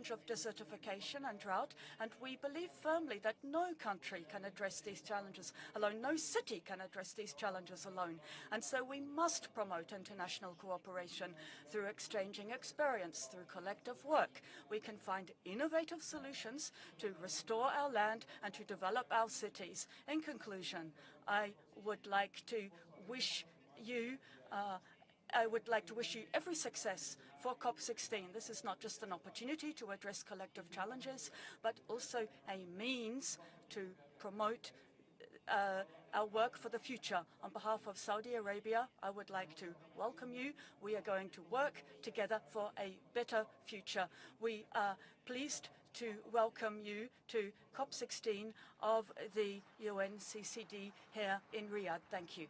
challenge of desertification and drought, and we believe firmly that no country can address these challenges alone. No city can address these challenges alone. And so we must promote international cooperation through exchanging experience, through collective work. We can find innovative solutions to restore our land and to develop our cities. In conclusion, I would like to wish you every success for COP16. This is not just an opportunity to address collective challenges, but also a means to promote our work for the future. On behalf of Saudi Arabia, I would like to welcome you. We are going to work together for a better future. We are pleased to welcome you to COP16 of the UNCCD here in Riyadh. Thank you.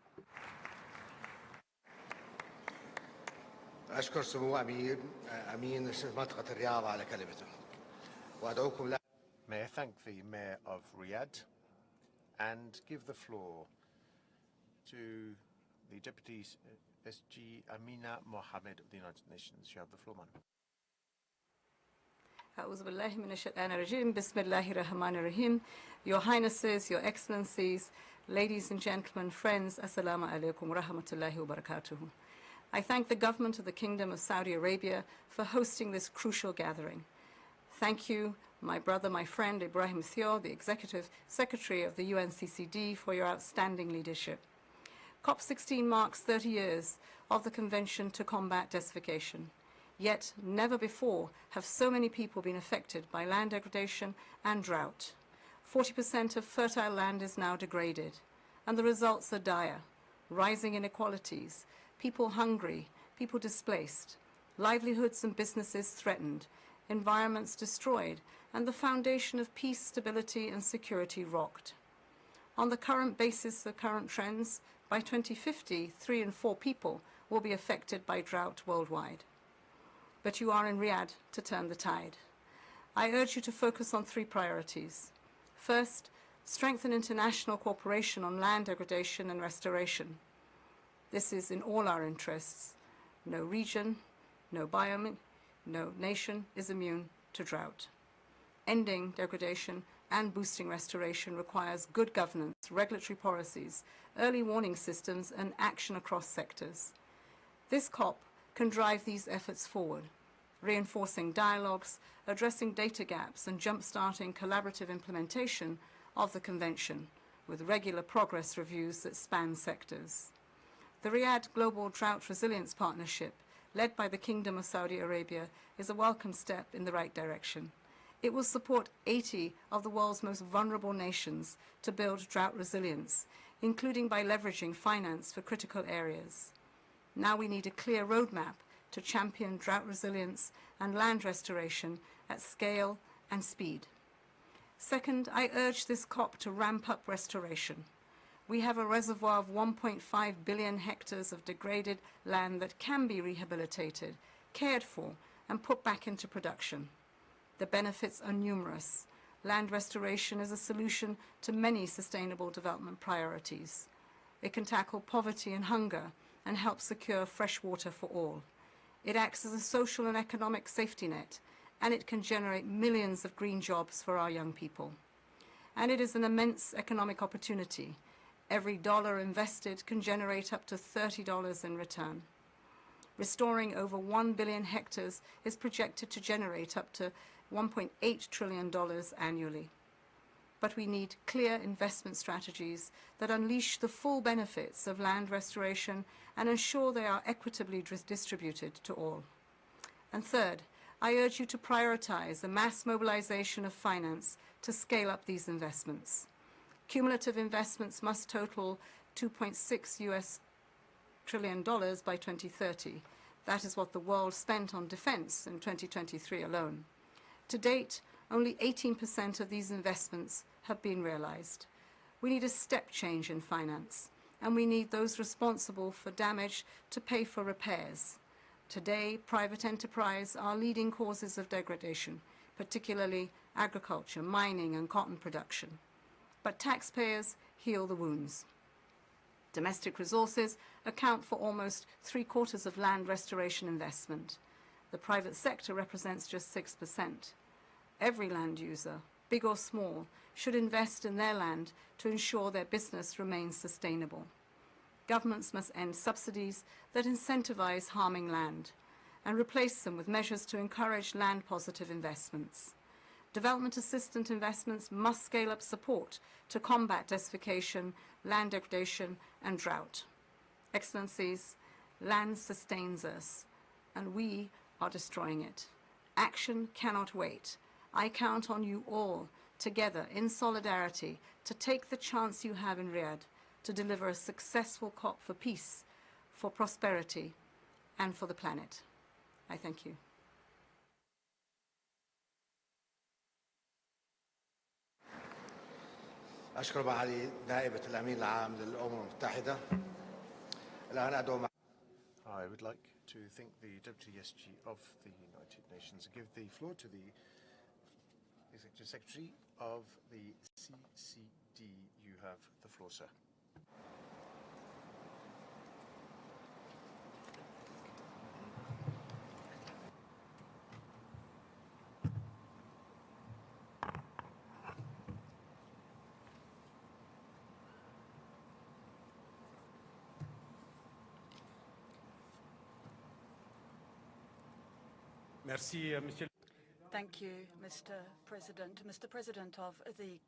أشكر سمو أمين منطقة الرياض على كلمته وأدعوكم. May I thank the Mayor of Riyadh and give the floor to the Deputy SG Amina Mohammed of the United Nations. You have the floor, madam. أعوذ بالله من الشيطان الرجيم. بسم الله الرحمن الرحيم. Your Highnesses, Your Excellencies, ladies and gentlemen, friends, Assalamu alaikum wa rahmatullahi wa barakatuhu. I thank the government of the Kingdom of Saudi Arabia for hosting this crucial gathering. Thank you, my brother, my friend, Ibrahim Thiaw, the Executive Secretary of the UNCCD, for your outstanding leadership. COP16 marks 30 years of the Convention to Combat Desertification. Yet, never before have so many people been affected by land degradation and drought. 40% of fertile land is now degraded, and the results are dire. Rising inequalities, people hungry, people displaced, livelihoods and businesses threatened, environments destroyed, and the foundation of peace, stability, and security rocked. On the current basis of current trends, by 2050, 3 in 4 people will be affected by drought worldwide. But you are in Riyadh to turn the tide. I urge you to focus on 3 priorities. First, strengthen international cooperation on land degradation and restoration. This is in all our interests. No region, no biome, no nation is immune to drought. Ending degradation and boosting restoration requires good governance, regulatory policies, early warning systems, and action across sectors. This COP can drive these efforts forward, reinforcing dialogues, addressing data gaps, and jump-starting collaborative implementation of the Convention, with regular progress reviews that span sectors. The Riyadh Global Drought Resilience Partnership, led by the Kingdom of Saudi Arabia, is a welcome step in the right direction. It will support 80 of the world's most vulnerable nations to build drought resilience, including by leveraging finance for critical areas. Now we need a clear roadmap to champion drought resilience and land restoration at scale and speed. Second, I urge this COP to ramp up restoration. We have a reservoir of 1.5 billion hectares of degraded land that can be rehabilitated, cared for, and put back into production. The benefits are numerous. Land restoration is a solution to many sustainable development priorities. It can tackle poverty and hunger and help secure fresh water for all. It acts as a social and economic safety net, and it can generate millions of green jobs for our young people. And it is an immense economic opportunity. Every dollar invested can generate up to $30 in return. Restoring over 1 billion hectares is projected to generate up to $1.8 trillion annually. But we need clear investment strategies that unleash the full benefits of land restoration and ensure they are equitably distributed to all. And third, I urge you to prioritize the mass mobilization of finance to scale up these investments. Cumulative investments must total $2.6 trillion by 2030. That is what the world spent on defense in 2023 alone. To date, only 18% of these investments have been realized. We need a step change in finance, and we need those responsible for damage to pay for repairs. Today, private enterprise are leading causes of degradation, particularly agriculture, mining, and cotton production. But taxpayers heal the wounds. Domestic resources account for almost 3/4 of land restoration investment. The private sector represents just 6%. Every land user, big or small, should invest in their land to ensure their business remains sustainable. Governments must end subsidies that incentivize harming land and replace them with measures to encourage land-positive investments. Development assistance investments must scale up support to combat desertification, land degradation, and drought. Excellencies, land sustains us, and we are destroying it. Action cannot wait. I count on you all, together, in solidarity, to take the chance you have in Riyadh to deliver a successful COP for peace, for prosperity, and for the planet. I thank you. أشكر معالي نائبة الأمين العام للأمم المتحدة. الآن أدعو I would like to thank the Deputy SG of the United Nations and give the floor to the Executive Secretary of the CCD. You have the floor, sir. Merci, Monsieur. Thank you, Mr. President. Mr. President of the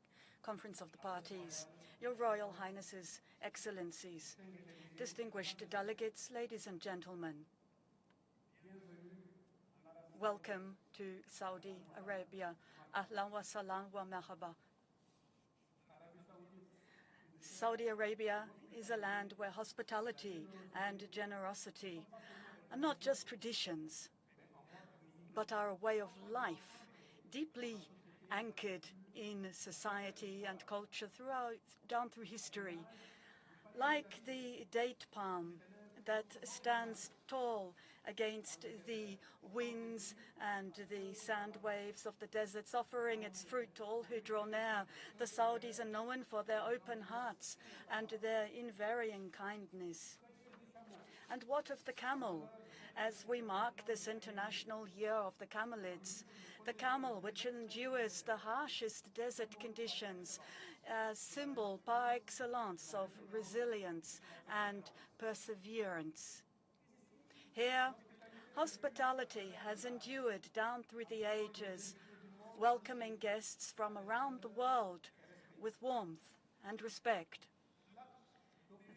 Conference of the Parties, Your Royal Highnesses, Excellencies, distinguished delegates, ladies and gentlemen, welcome to Saudi Arabia. Ahlan wa salam wa marhaba. Saudi Arabia is a land where hospitality and generosity are not just traditions, but are a way of life, deeply anchored in society and culture down through history. Like the date palm that stands tall against the winds and the sand waves of the deserts, offering its fruit to all who draw near. The Saudis are known for their open hearts and their unvarying kindness. And what of the camel? As we mark this International Year of the Camelids, the camel, which endures the harshest desert conditions, a symbol par excellence of resilience and perseverance. Here, hospitality has endured down through the ages, welcoming guests from around the world with warmth and respect.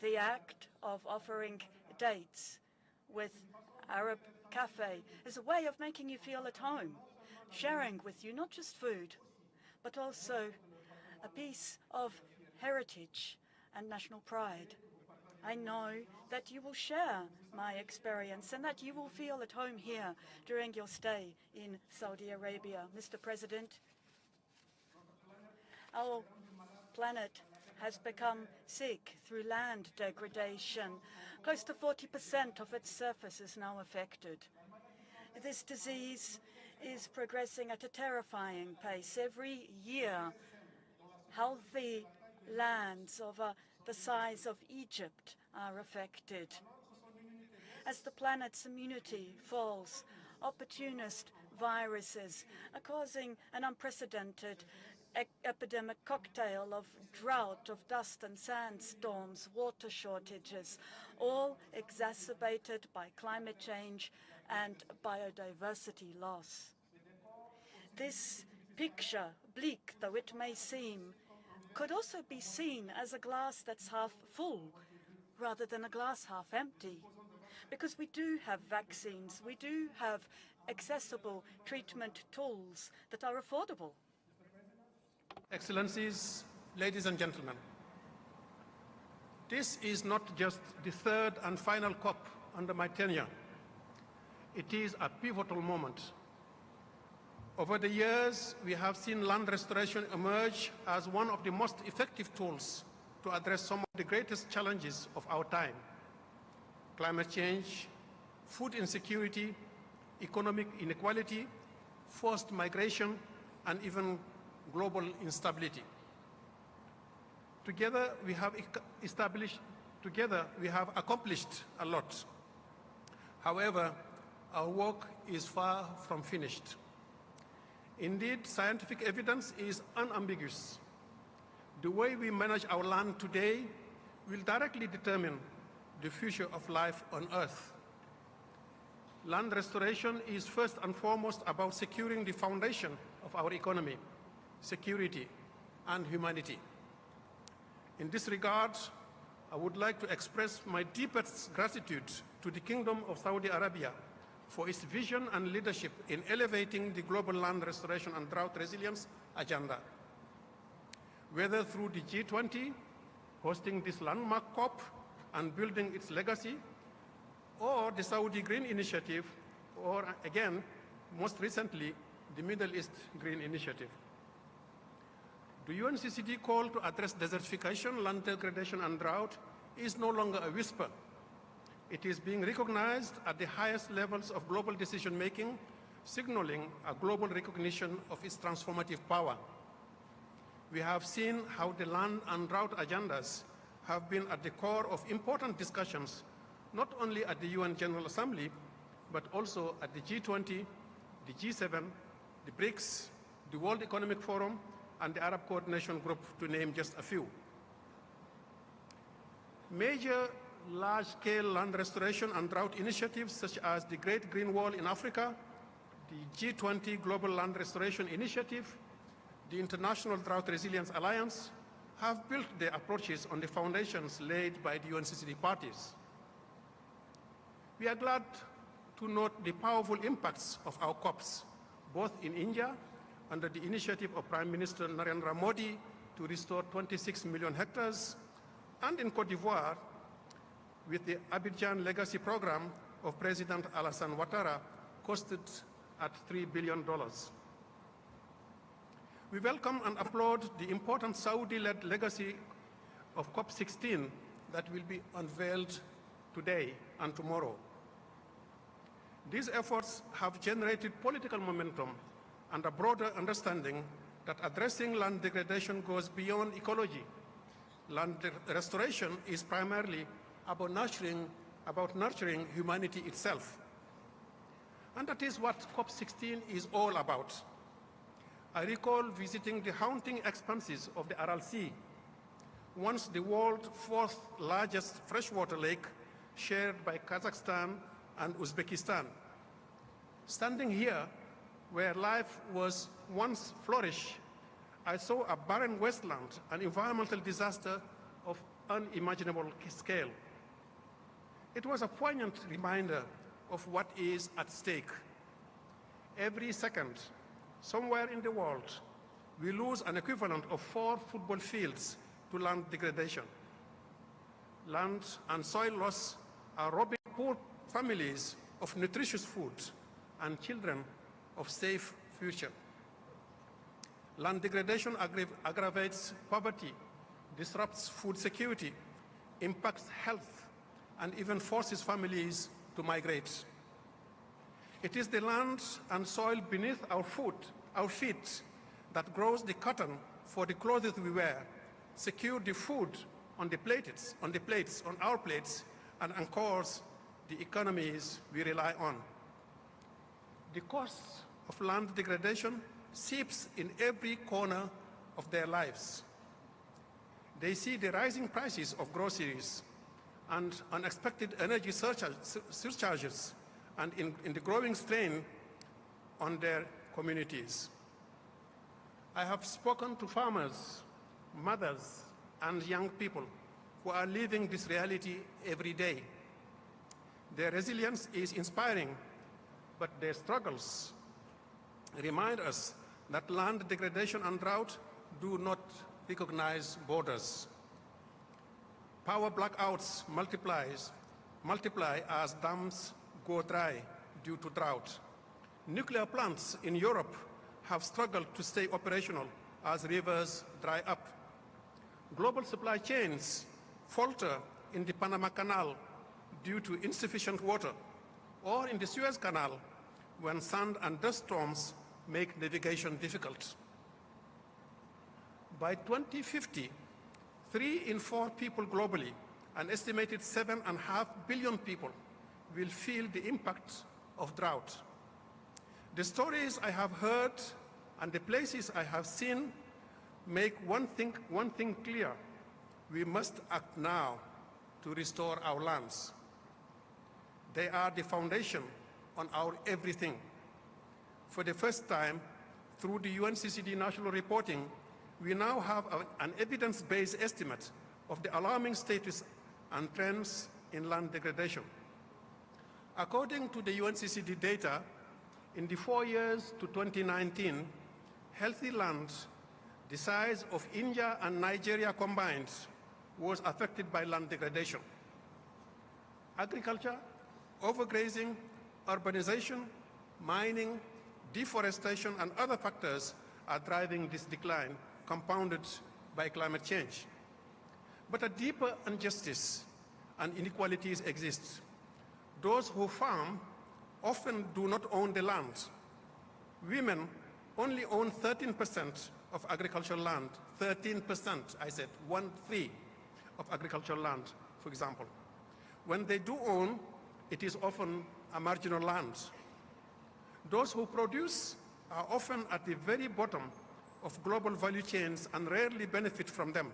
The act of offering dates with Arab Cafe is a way of making you feel at home, sharing with you not just food, but also a piece of heritage and national pride. I know that you will share my experience and that you will feel at home here during your stay in Saudi Arabia. Mr. President, our planet has become sick through land degradation. Close to 40% of its surface is now affected. This disease is progressing at a terrifying pace. Every year, healthy lands of the size of Egypt are affected. As the planet's immunity falls, opportunist viruses are causing an unprecedented epidemic cocktail of drought, of dust and sandstorms, water shortages, all exacerbated by climate change and biodiversity loss. This picture, bleak though it may seem, could also be seen as a glass that's half full rather than a glass half empty. Because we do have vaccines, we do have accessible treatment tools that are affordable. Excellencies, ladies and gentlemen, this is not just the third and final COP under my tenure. It is a pivotal moment. Over the years, we have seen land restoration emerge as one of the most effective tools to address some of the greatest challenges of our time: climate change, food insecurity, economic inequality, forced migration, and even global instability. Together, we have accomplished a lot. However, our work is far from finished. Indeed, scientific evidence is unambiguous. The way we manage our land today will directly determine the future of life on Earth. Land restoration is first and foremost about securing the foundation of our economy, security, and humanity. In this regard, I would like to express my deepest gratitude to the Kingdom of Saudi Arabia for its vision and leadership in elevating the global land restoration and drought resilience agenda. Whether through the G20, hosting this landmark COP and building its legacy, or the Saudi Green Initiative, or again, most recently, the Middle East Green Initiative. The UNCCD call to address desertification, land degradation, and drought is no longer a whisper. It is being recognized at the highest levels of global decision-making, signaling a global recognition of its transformative power. We have seen how the land and drought agendas have been at the core of important discussions, not only at the UN General Assembly, but also at the G20, the G7, the BRICS, the World Economic Forum, and the Arab Coordination Group, to name just a few. Major large-scale land restoration and drought initiatives such as the Great Green Wall in Africa, the G20 Global Land Restoration Initiative, the International Drought Resilience Alliance have built their approaches on the foundations laid by the UNCCD parties. We are glad to note the powerful impacts of our COPs, both in India, under the initiative of Prime Minister Narendra Modi to restore 26 million hectares, and in Cote d'Ivoire, with the Abidjan Legacy Program of President Alassane Ouattara, costed at $3 billion. We welcome and applaud the important Saudi-led legacy of COP16 that will be unveiled today and tomorrow. These efforts have generated political momentum and a broader understanding that addressing land degradation goes beyond ecology. Land restoration is primarily about nurturing humanity itself. And that is what COP16 is all about. I recall visiting the haunting expanses of the Aral Sea, once the world's fourth largest freshwater lake, shared by Kazakhstan and Uzbekistan. Standing here, where life was once flourished, I saw a barren wasteland, an environmental disaster of unimaginable scale. It was a poignant reminder of what is at stake. Every second, somewhere in the world, we lose an equivalent of 4 football fields to land degradation. Land and soil loss are robbing poor families of nutritious food and children of safe future. Land degradation aggravates poverty, disrupts food security, impacts health, and even forces families to migrate. It is the land and soil beneath our feet that grows the cotton for the clothes we wear, secure the food on our plates, and anchors the economies we rely on. The cost of land degradation seeps in every corner of their lives. They see the rising prices of groceries and unexpected energy surcharges, and in the growing strain on their communities. I have spoken to farmers, mothers, and young people who are living this reality every day. Their resilience is inspiring, but their struggles remind us that land degradation and drought do not recognize borders. Power blackouts multiply as dams go dry due to drought. Nuclear plants in Europe have struggled to stay operational as rivers dry up. Global supply chains falter in the Panama Canal due to insufficient water, or in the Suez Canal when sand and dust storms make navigation difficult. By 2050, 3 in 4 people globally, an estimated 7.5 billion people, will feel the impact of drought. The stories I have heard And the places I have seen make one thing clear: we must act now to restore our lands. They are the foundation on our everything. For the first time, through the UNCCD national reporting, we now have an evidence-based estimate of the alarming status and trends in land degradation. According to the UNCCD data, in the 4 years to 2019, healthy land, the size of India and Nigeria combined, was affected by land degradation. Agriculture, overgrazing, urbanization, mining, deforestation, and other factors are driving this decline, compounded by climate change. But a deeper injustice and inequalities exist. Those who farm often do not own the land. Women only own 13% of agricultural land. 13%, I said, 1/3 of agricultural land, for example. When they do own, it is often a marginal land. Those who produce are often at the very bottom of global value chains and rarely benefit from them.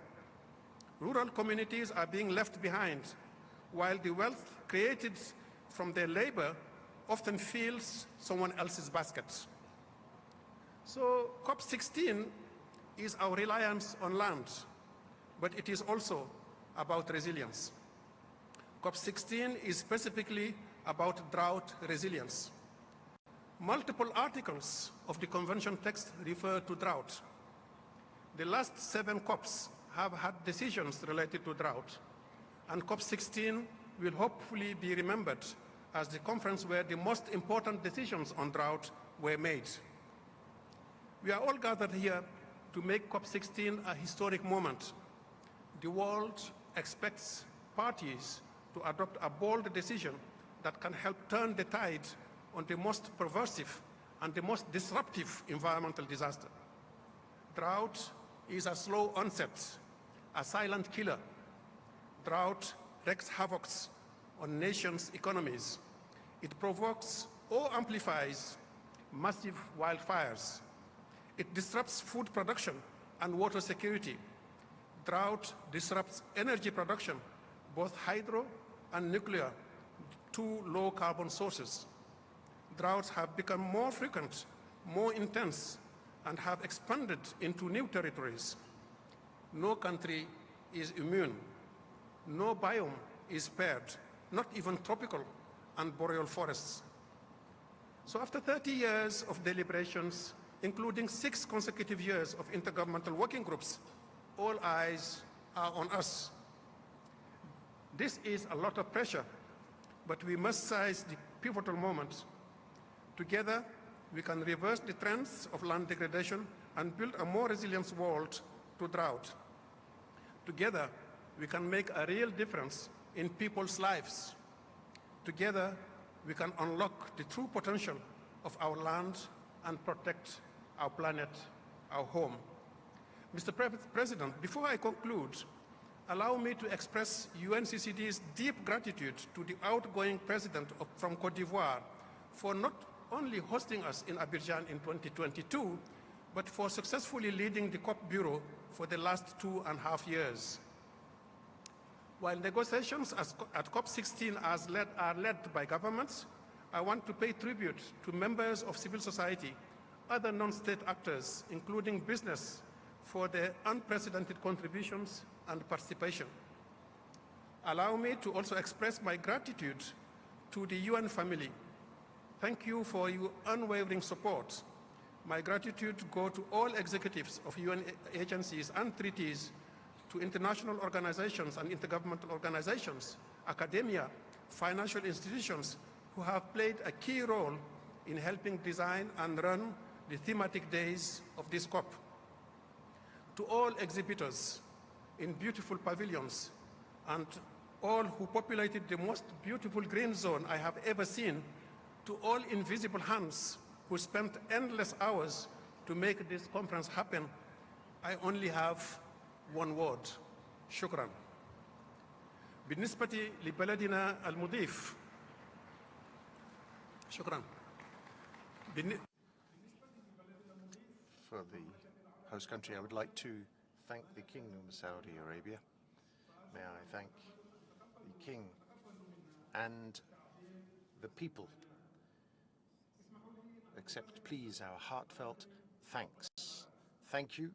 Rural communities are being left behind, while the wealth created from their labor often fills someone else's basket. So COP16 is our reliance on land, but it is also about resilience. COP16 is specifically about drought resilience. Multiple articles of the convention text refer to drought. The last 7 COPs have had decisions related to drought, and COP16 will hopefully be remembered as the conference where the most important decisions on drought were made. We are all gathered here to make COP16 a historic moment. The world expects parties to adopt a bold decision that can help turn the tide on the most pervasive and the most disruptive environmental disaster. Drought is a slow onset, a silent killer. Drought wreaks havoc on nations' economies. It provokes or amplifies massive wildfires. It disrupts food production and water security. Drought disrupts energy production, both hydro and nuclear, 2 low-carbon sources. Droughts have become more frequent, more intense, and have expanded into new territories. No country is immune. No biome is spared, not even tropical and boreal forests. So after 30 years of deliberations, including 6 consecutive years of intergovernmental working groups, all eyes are on us. This is a lot of pressure, but we must seize the pivotal moment. Together, we can reverse the trends of land degradation and build a more resilient world to drought. Together, we can make a real difference in people's lives. Together, we can unlock the true potential of our land and protect our planet, our home. Mr. President, before I conclude, allow me to express UNCCD's deep gratitude to the outgoing president from Côte d'Ivoire for not only hosting us in Abidjan in 2022, but for successfully leading the COP Bureau for the last 2.5 years. While negotiations at COP16 are led by governments, I want to pay tribute to members of civil society, other non-state actors, including business, for their unprecedented contributions and participation. Allow me to also express my gratitude to the UN family. Thank you for your unwavering support. My gratitude goes to all executives of UN agencies and treaties, to international organizations and intergovernmental organizations, academia, financial institutions who have played a key role in helping design and run the thematic days of this COP. To all exhibitors in beautiful pavilions and all who populated the most beautiful green zone I have ever seen, to all invisible hands who spent endless hours to make this conference happen, I only have one word: shukran. بالنسبة لبلدنا المضيف شكرا. for the host country, I would like to thank the Kingdom of Saudi Arabia. May I thank the King and the people. Accept, please, our heartfelt thanks. Thank you,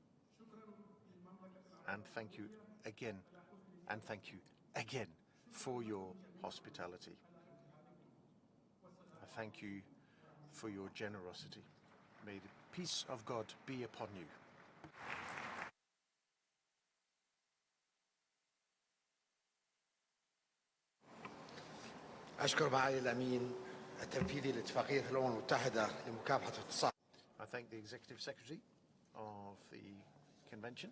and thank you again, and thank you again for your hospitality. I thank you for your generosity. May the peace of God be upon you. أشكر معالي الأمين التنفيذي لاتفاقية الأمم المتحدة لمكافحة التصحر. I thank the Executive Secretary of the Convention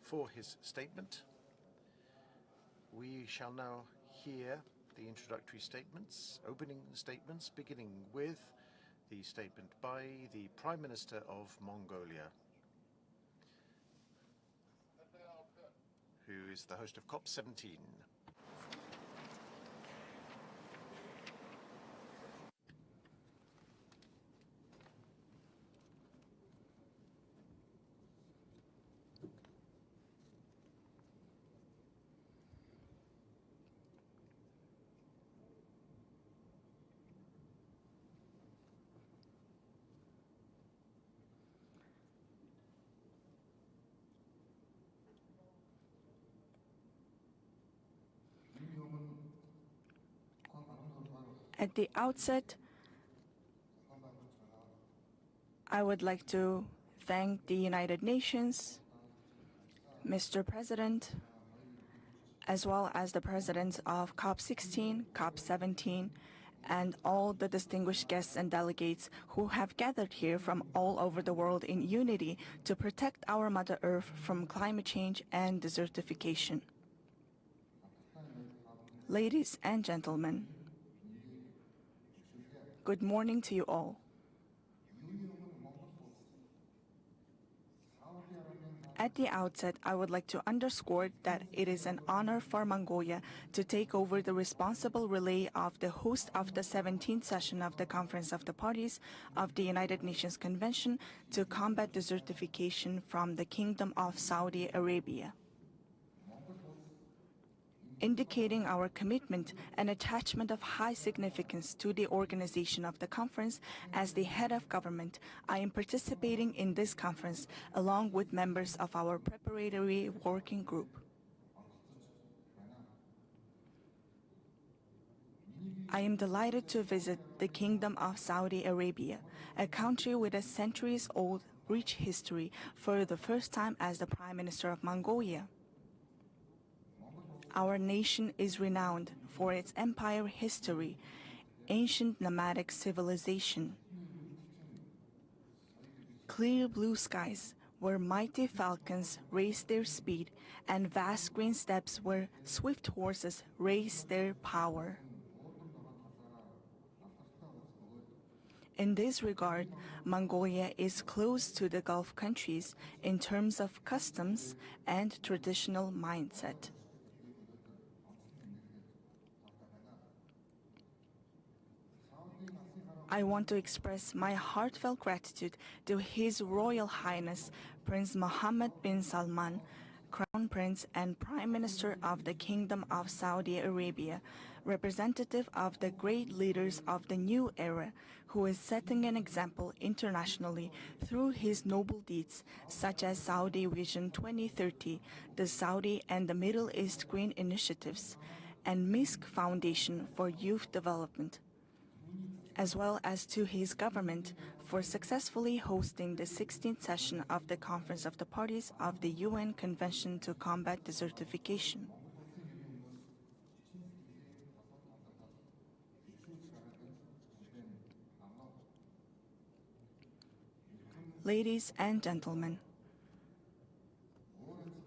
for his statement. We shall now hear the introductory statements, opening statements, beginning with the statement by the Prime Minister of Mongolia, who is the host of COP17. At the outset, I would like to thank the United Nations, Mr. President, as well as the presidents of COP16, COP17, and all the distinguished guests and delegates who have gathered here from all over the world in unity to protect our Mother Earth from climate change and desertification. Ladies and gentlemen, good morning to you all. At the outset, I would like to underscore that it is an honor for Mongolia to take over the responsible relay of the host of the 17th session of the Conference of the Parties of the United Nations Convention to combat desertification from the Kingdom of Saudi Arabia. Indicating our commitment and attachment of high significance to the organization of the conference, as the head of government, I am participating in this conference along with members of our preparatory working group. I am delighted to visit the Kingdom of Saudi Arabia, a country with a centuries-old rich history, for the first time as the Prime Minister of Mongolia. Our nation is renowned for its empire history, ancient nomadic civilization, clear blue skies where mighty falcons race their speed, and vast green steppes where swift horses race their power. In this regard, Mongolia is close to the Gulf countries in terms of customs and traditional mindset. I want to express my heartfelt gratitude to His Royal Highness Prince Mohammed bin Salman, Crown Prince and Prime Minister of the Kingdom of Saudi Arabia, representative of the great leaders of the new era, who is setting an example internationally through his noble deeds, such as Saudi Vision 2030, the Saudi and the Middle East Green Initiatives, and MISC Foundation for Youth Development, as well as to his government for successfully hosting the 16th session of the Conference of the Parties of the UN Convention to Combat Desertification. Ladies and gentlemen,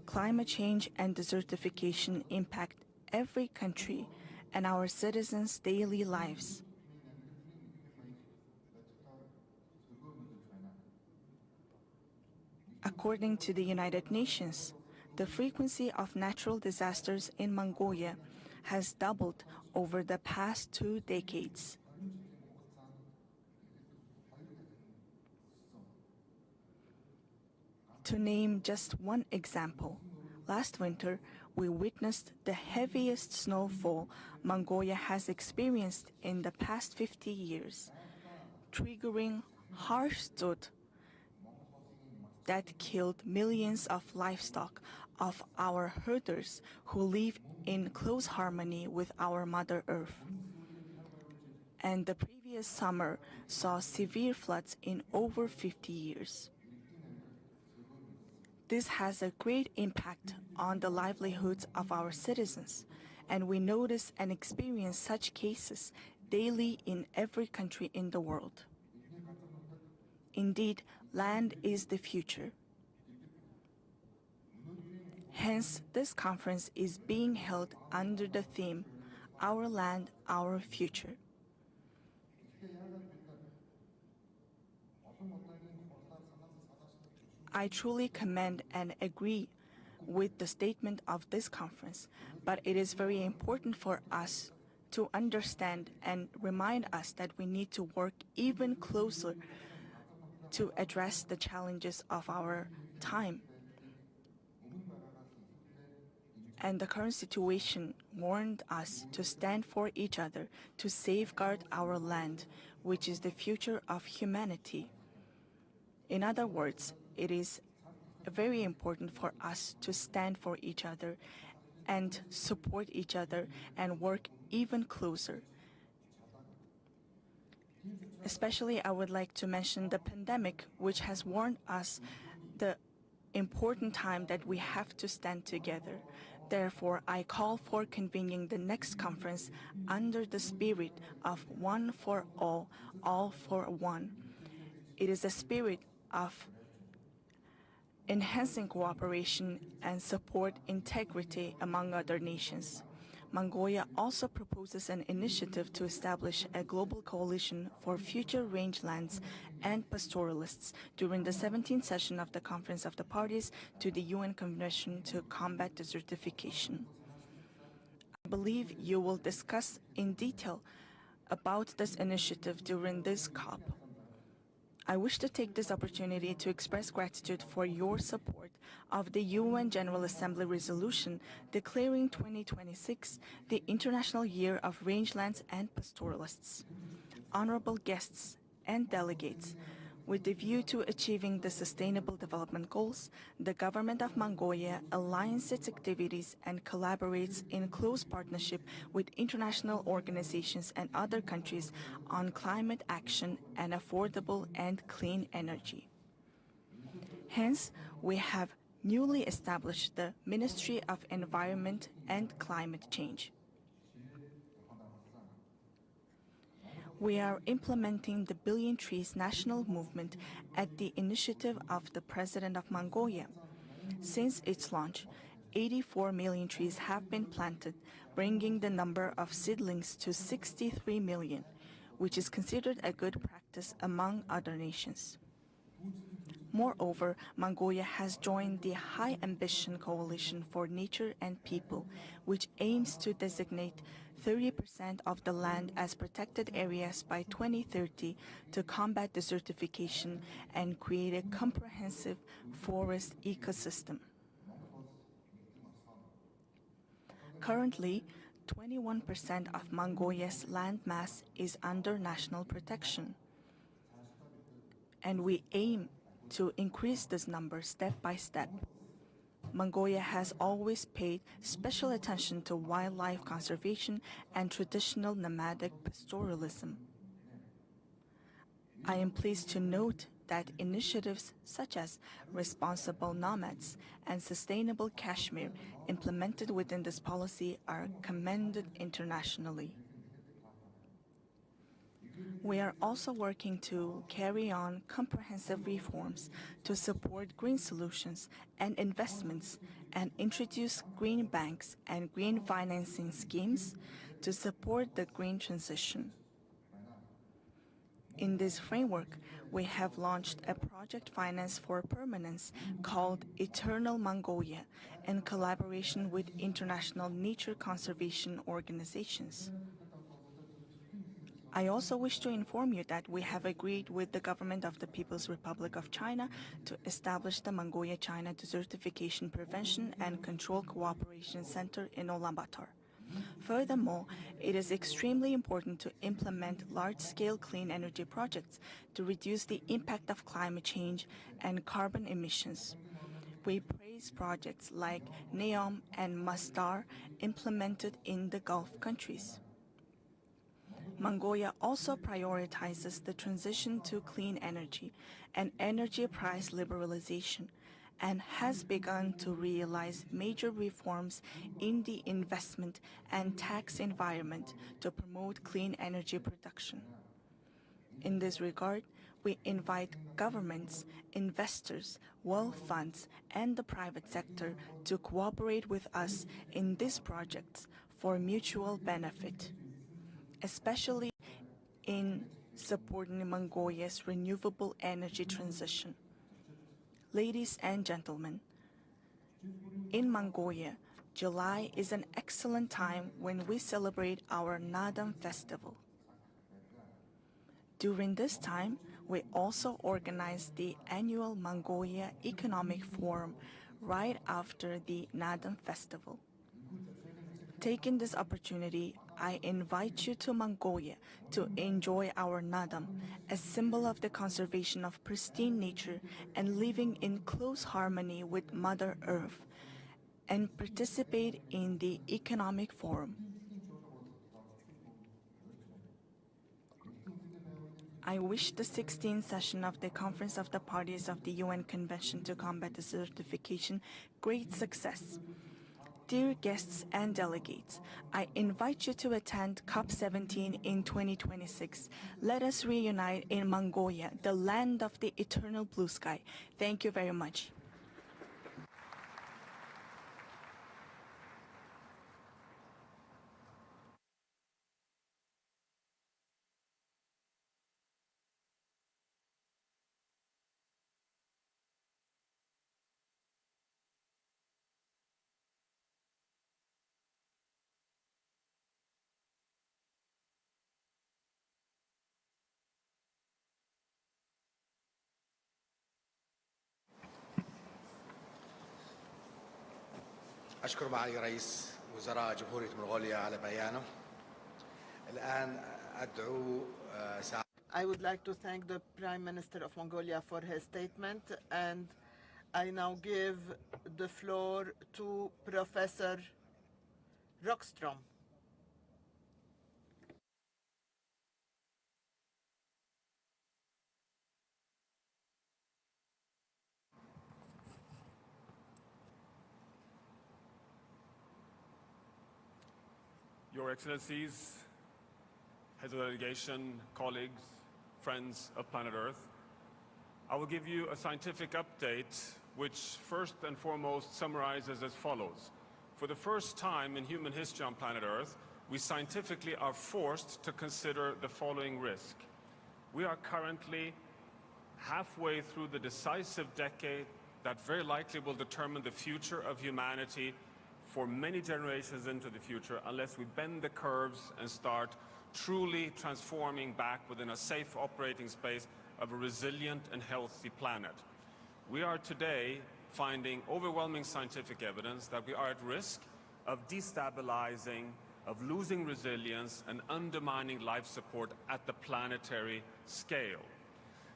climate change and desertification impact every country and our citizens' daily lives. According to the United Nations, the frequency of natural disasters in Mongolia has doubled over the past 2 decades. To name just one example, last winter we witnessed the heaviest snowfall Mongolia has experienced in the past 50 years, triggering harsh drought that killed millions of livestock of our herders who live in close harmony with our Mother Earth. And the previous summer saw severe floods in over 50 years. This has a great impact on the livelihoods of our citizens, and we notice and experience such cases daily in every country in the world. Indeed, land is the future. Hence, this conference is being held under the theme, Our Land, Our Future. I truly commend and agree with the statement of this conference, but it is very important for us to understand and remind us that we need to work even closer to address the challenges of our time. And the current situation warned us to stand for each other, to safeguard our land, which is the future of humanity. In other words, it is very important for us to stand for each other and support each other and work even closer. Especially, I would like to mention the pandemic, which has warned us the important time that we have to stand together. Therefore, I call for convening the next conference under the spirit of one for all for one. It is a spirit of enhancing cooperation and support integrity among other nations. Mongolia also proposes an initiative to establish a global coalition for future rangelands and pastoralists during the 17th session of the Conference of the Parties to the UN Convention to Combat Desertification. I believe you will discuss in detail about this initiative during this COP. I wish to take this opportunity to express gratitude for your support of the UN General Assembly resolution declaring 2026 the International Year of Rangelands and Pastoralists. Honorable guests and delegates, with the view to achieving the Sustainable Development Goals, the Government of Mongolia aligns its activities and collaborates in close partnership with international organizations and other countries on climate action and affordable and clean energy. Hence, we have newly established the Ministry of Environment and Climate Change. We are implementing the Billion Trees National Movement at the initiative of the President of Mongolia. Since its launch, 84 million trees have been planted, bringing the number of seedlings to 63 million, which is considered a good practice among other nations. Moreover, Mongolia has joined the High Ambition Coalition for Nature and People, which aims to designate 30% of the land as protected areas by 2030 to combat desertification and create a comprehensive forest ecosystem. Currently, 21% of Mongolia's land mass is under national protection, and we aim to increase this number step by step. Mongolia has always paid special attention to wildlife conservation and traditional nomadic pastoralism. I am pleased to note that initiatives such as Responsible Nomads and Sustainable Kashmir implemented within this policy are commended internationally. We are also working to carry on comprehensive reforms to support green solutions and investments and introduce green banks and green financing schemes to support the green transition. In this framework, we have launched a project finance for permanence called Eternal Mongolia in collaboration with international nature conservation organizations. I also wish to inform you that we have agreed with the government of the People's Republic of China to establish the Mongolia-China Desertification Prevention and Control Cooperation Center in Ulaanbaatar. Furthermore, it is extremely important to implement large-scale clean energy projects to reduce the impact of climate change and carbon emissions. We praise projects like NEOM and Masdar implemented in the Gulf countries. Mongolia also prioritizes the transition to clean energy and energy price liberalization and has begun to realize major reforms in the investment and tax environment to promote clean energy production. In this regard, we invite governments, investors, wealth funds, and the private sector to cooperate with us in these projects for mutual benefit, especially in supporting Mongolia's renewable energy transition. Ladies and gentlemen, in Mongolia, July is an excellent time when we celebrate our Nadam festival. During this time, we also organize the annual Mongolia Economic Forum right after the Nadam festival. Taking this opportunity, I invite you to Mongolia to enjoy our Nadam, a symbol of the conservation of pristine nature and living in close harmony with Mother Earth, and participate in the Economic Forum. I wish the 16th session of the Conference of the Parties of the UN Convention to Combat Desertification great success. Dear guests and delegates, I invite you to attend COP17 in 2026. Let us reunite in Mongolia, the land of the eternal blue sky. Thank you very much. أشكر معالي رئيس وزراء جمهورية منغوليا على بيانه. الآن أدعو I would like to thank the Prime Minister of Mongolia for his statement, and I now give the floor to Professor Rockstrom. Your Excellencies, heads of the delegation, colleagues, friends of planet Earth, I will give you a scientific update which first and foremost summarizes as follows. For the first time in human history on planet Earth, we scientifically are forced to consider the following risk. We are currently halfway through the decisive decade that very likely will determine the future of humanity for many generations into the future, unless we bend the curves and start truly transforming back within a safe operating space of a resilient and healthy planet. We are today finding overwhelming scientific evidence that we are at risk of destabilizing, of losing resilience and undermining life support at the planetary scale.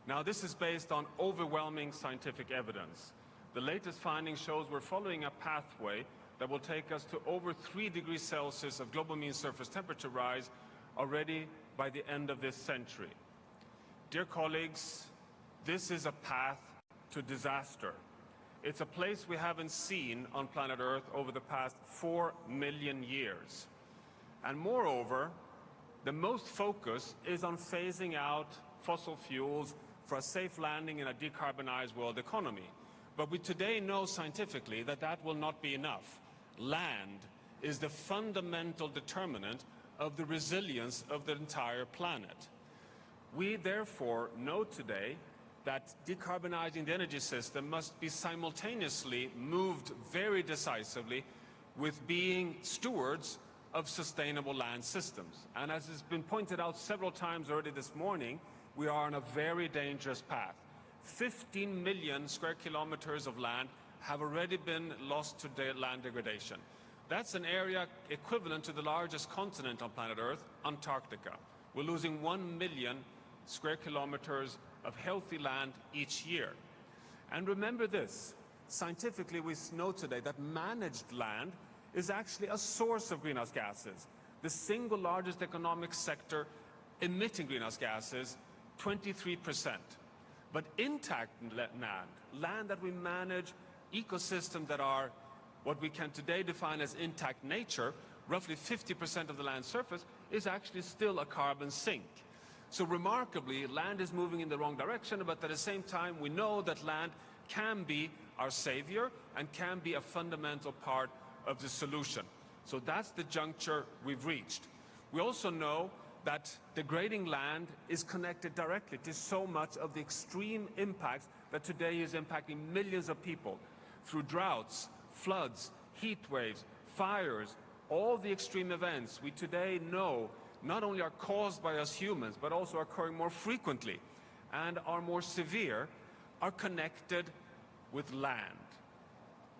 Now, this is based on overwhelming scientific evidence. The latest finding shows we're following a pathway that will take us to over 3 degrees Celsius of global mean surface temperature rise already by the end of this century. Dear colleagues, this is a path to disaster. It's a place we haven't seen on planet Earth over the past 4 million years. And moreover, the most focus is on phasing out fossil fuels for a safe landing in a decarbonized world economy. But we today know scientifically that that will not be enough. Land is the fundamental determinant of the resilience of the entire planet. We therefore know today that decarbonizing the energy system must be simultaneously moved very decisively with being stewards of sustainable land systems. And as has been pointed out several times already this morning, we are on a very dangerous path. 15 million square kilometers of land have already been lost to land degradation. That's an area equivalent to the largest continent on planet Earth, Antarctica. We're losing 1 million square kilometers of healthy land each year. And remember this, scientifically we know today that managed land is actually a source of greenhouse gases. The single largest economic sector emitting greenhouse gases, 23%. But intact land that we manage, ecosystems that are what we can today define as intact nature, roughly 50% of the land surface, is actually still a carbon sink. So remarkably, land is moving in the wrong direction, but at the same time, we know that land can be our savior and can be a fundamental part of the solution. So that's the juncture we've reached. We also know that degrading land is connected directly to so much of the extreme impacts that today is impacting millions of people through droughts, floods, heat waves, fires, all the extreme events we today know not only are caused by us humans, but also are occurring more frequently and are more severe, are connected with land.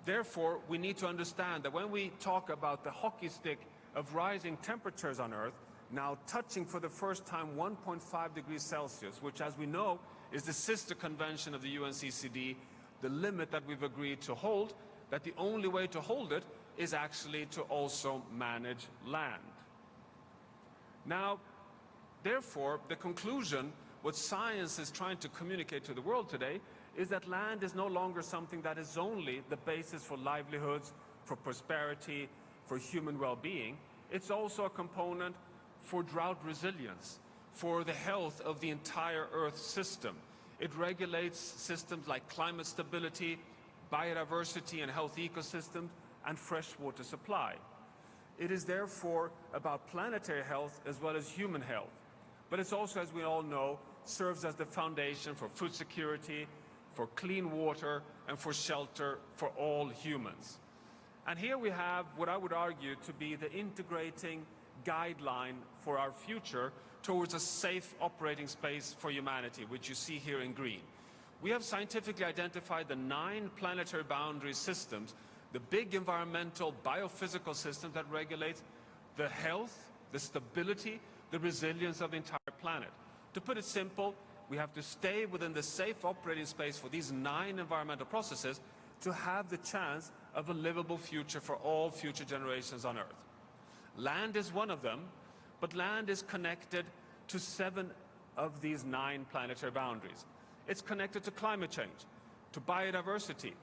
Therefore, we need to understand that when we talk about the hockey stick of rising temperatures on Earth, now touching for the first time 1.5 degrees Celsius, which as we know is the sister convention of the UNCCD, the limit that we've agreed to hold, that the only way to hold it is actually to also manage land. Now, therefore, the conclusion, what science is trying to communicate to the world today, is that land is no longer something that is only the basis for livelihoods, for prosperity, for human well-being. It's also a component for drought resilience, for the health of the entire Earth system. It regulates systems like climate stability, biodiversity and health ecosystems, and freshwater supply. It is therefore about planetary health as well as human health. But it's also, as we all know, serves as the foundation for food security, for clean water, and for shelter for all humans. And here we have what I would argue to be the integrating guideline for our future towards a safe operating space for humanity, which you see here in green. We have scientifically identified the 9 planetary boundary systems, the big environmental biophysical systems that regulate the health, the stability, the resilience of the entire planet. To put it simple, we have to stay within the safe operating space for these 9 environmental processes to have the chance of a livable future for all future generations on Earth. Land is one of them, but land is connected to 7 of these 9 planetary boundaries. It's connected to climate change, to biodiversity,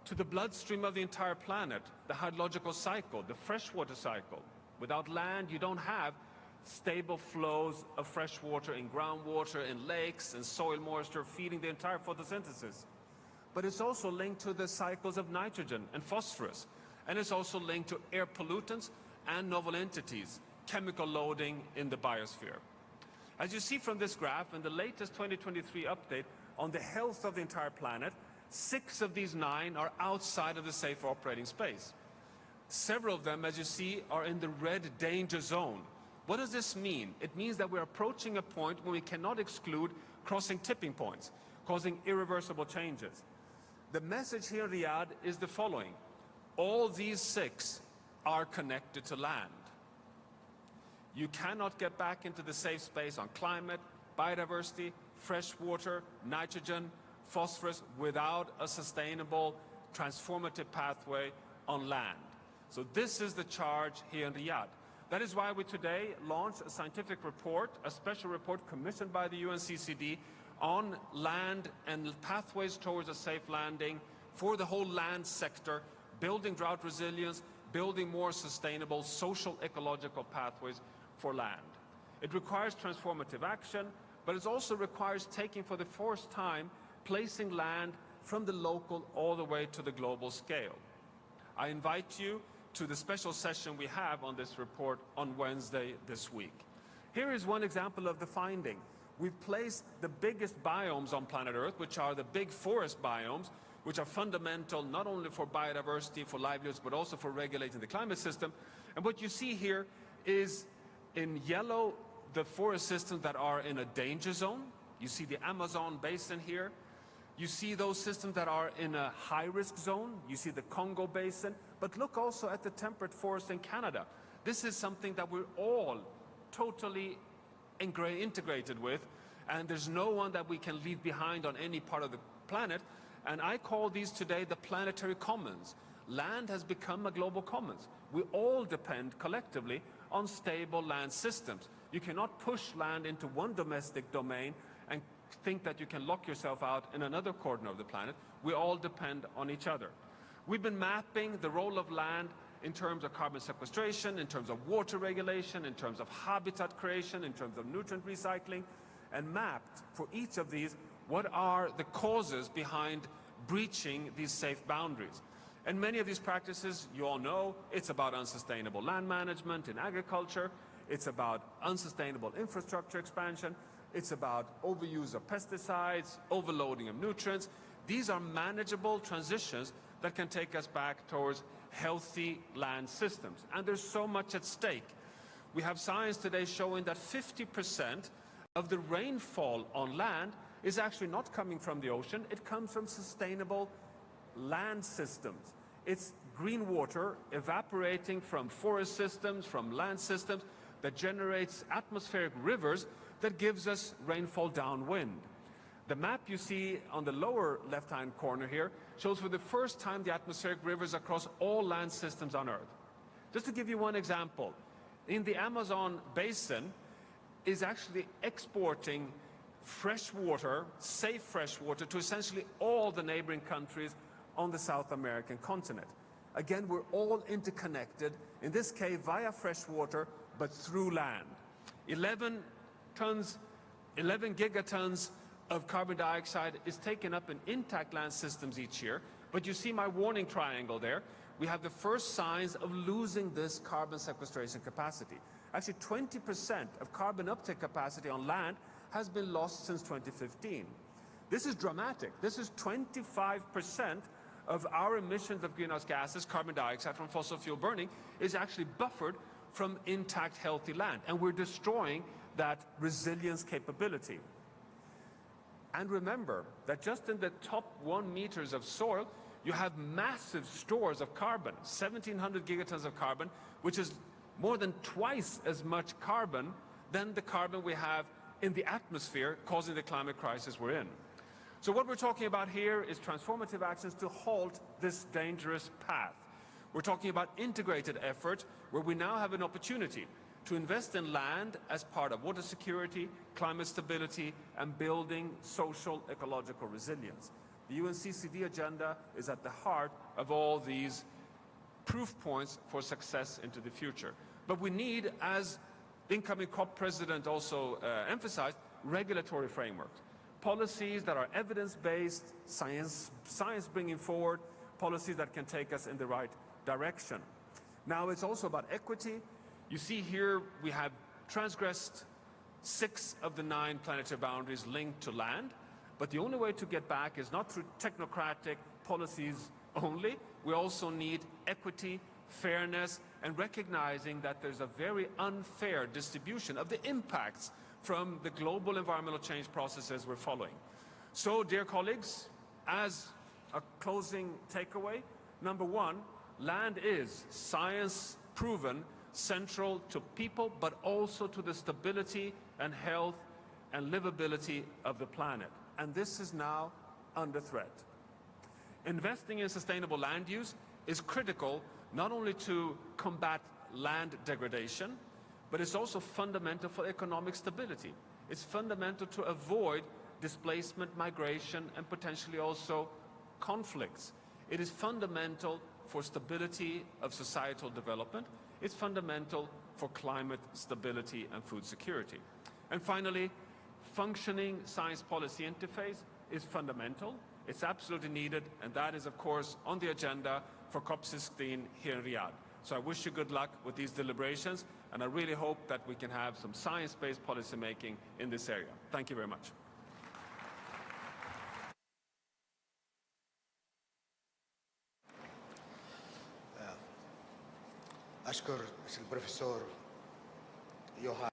to the bloodstream of the entire planet, the hydrological cycle, the freshwater cycle. Without land, you don't have stable flows of fresh water in groundwater, in lakes, and soil moisture feeding the entire photosynthesis. But it's also linked to the cycles of nitrogen and phosphorus. And it's also linked to air pollutants and novel entities, chemical loading in the biosphere. As you see from this graph, in the latest 2023 update on the health of the entire planet, 6 of these 9 are outside of the safe operating space. Several of them, as you see, are in the red danger zone. What does this mean? It means that we're approaching a point when we cannot exclude crossing tipping points, causing irreversible changes. The message here in Riyadh is the following. All these 6 are connected to land. You cannot get back into the safe space on climate, biodiversity, fresh water, nitrogen, phosphorus without a sustainable, transformative pathway on land. So this is the charge here in Riyadh. That is why we today launched a scientific report, a special report commissioned by the UNCCD on land and pathways towards a safe landing for the whole land sector, building drought resilience, building more sustainable social ecological pathways for land. It requires transformative action, but it also requires taking for the first time, placing land from the local all the way to the global scale. I invite you to the special session we have on this report on Wednesday this week. Here is one example of the finding. We've placed the biggest biomes on planet Earth, which are the big forest biomes, which are fundamental not only for biodiversity, for livelihoods, but also for regulating the climate system. And what you see here is in yellow the forest systems that are in a danger zone. You see the Amazon basin here. You see those systems that are in a high-risk zone. You see the Congo basin. But look also at the temperate forest in Canada. This is something that we're all totally integrated with, and there's no one that we can leave behind on any part of the planet. And I call these today the planetary commons. Land has become a global commons. We all depend collectively on stable land systems. You cannot push land into one domestic domain and think that you can lock yourself out in another corner of the planet. We all depend on each other. We've been mapping the role of land in terms of carbon sequestration, in terms of water regulation, in terms of habitat creation, in terms of nutrient recycling, and mapped for each of these what are the causes behind breaching these safe boundaries. And many of these practices, you all know, it's about unsustainable land management in agriculture, it's about unsustainable infrastructure expansion, it's about overuse of pesticides, overloading of nutrients. These are manageable transitions that can take us back towards healthy land systems. And there's so much at stake. We have science today showing that 50% of the rainfall on land is actually not coming from the ocean, it comes from sustainable land systems. It's green water evaporating from forest systems, from land systems, that generates atmospheric rivers that gives us rainfall downwind. The map you see on the lower left-hand corner here shows for the first time the atmospheric rivers across all land systems on Earth. Just to give you one example, in the Amazon basin is actually exporting fresh water, safe fresh water, to essentially all the neighboring countries on the South American continent. Again, we're all interconnected, in this case via fresh water, but through land. 11 gigatons of carbon dioxide is taken up in intact land systems each year, but you see my warning triangle there. We have the first signs of losing this carbon sequestration capacity. Actually, 20% of carbon uptake capacity on land has been lost since 2015. This is dramatic. This is 25% of our emissions of greenhouse gases, carbon dioxide from fossil fuel burning, is actually buffered from intact, healthy land. And we're destroying that resilience capability. And remember that just in the top 1 meters of soil, you have massive stores of carbon, 1,700 gigatons of carbon, which is more than twice as much carbon than the carbon we have in the atmosphere causing the climate crisis we're in. So what we're talking about here is transformative actions to halt this dangerous path. We're talking about integrated effort where we now have an opportunity to invest in land as part of water security, climate stability, and building social ecological resilience. The UNCCD agenda is at the heart of all these proof points for success into the future. But we need, as incoming COP president also emphasized, regulatory frameworks. Policies that are evidence-based, science bringing forward, policies that can take us in the right direction. Now it's also about equity. You see here we have transgressed 6 of the 9 planetary boundaries linked to land, but the only way to get back is not through technocratic policies only. We also need equity, fairness, and recognizing that there's a very unfair distribution of the impacts from the global environmental change processes we're following. So, dear colleagues, as a closing takeaway, number 1, land is science-proven central to people, but also to the stability and health and livability of the planet. And this is now under threat. Investing in sustainable land use is critical not only to combat land degradation, but it's also fundamental for economic stability. It's fundamental to avoid displacement, migration, and potentially also conflicts. It is fundamental for stability of societal development. It's fundamental for climate stability and food security. And finally, functioning science policy interface is fundamental. It's absolutely needed, and that is, of course, on the agenda for COP16 here in Riyadh. So I wish you good luck with these deliberations, and I really hope that we can have some science-based policy making in this area. Thank you very much. أشكر البروفيسور يوهان.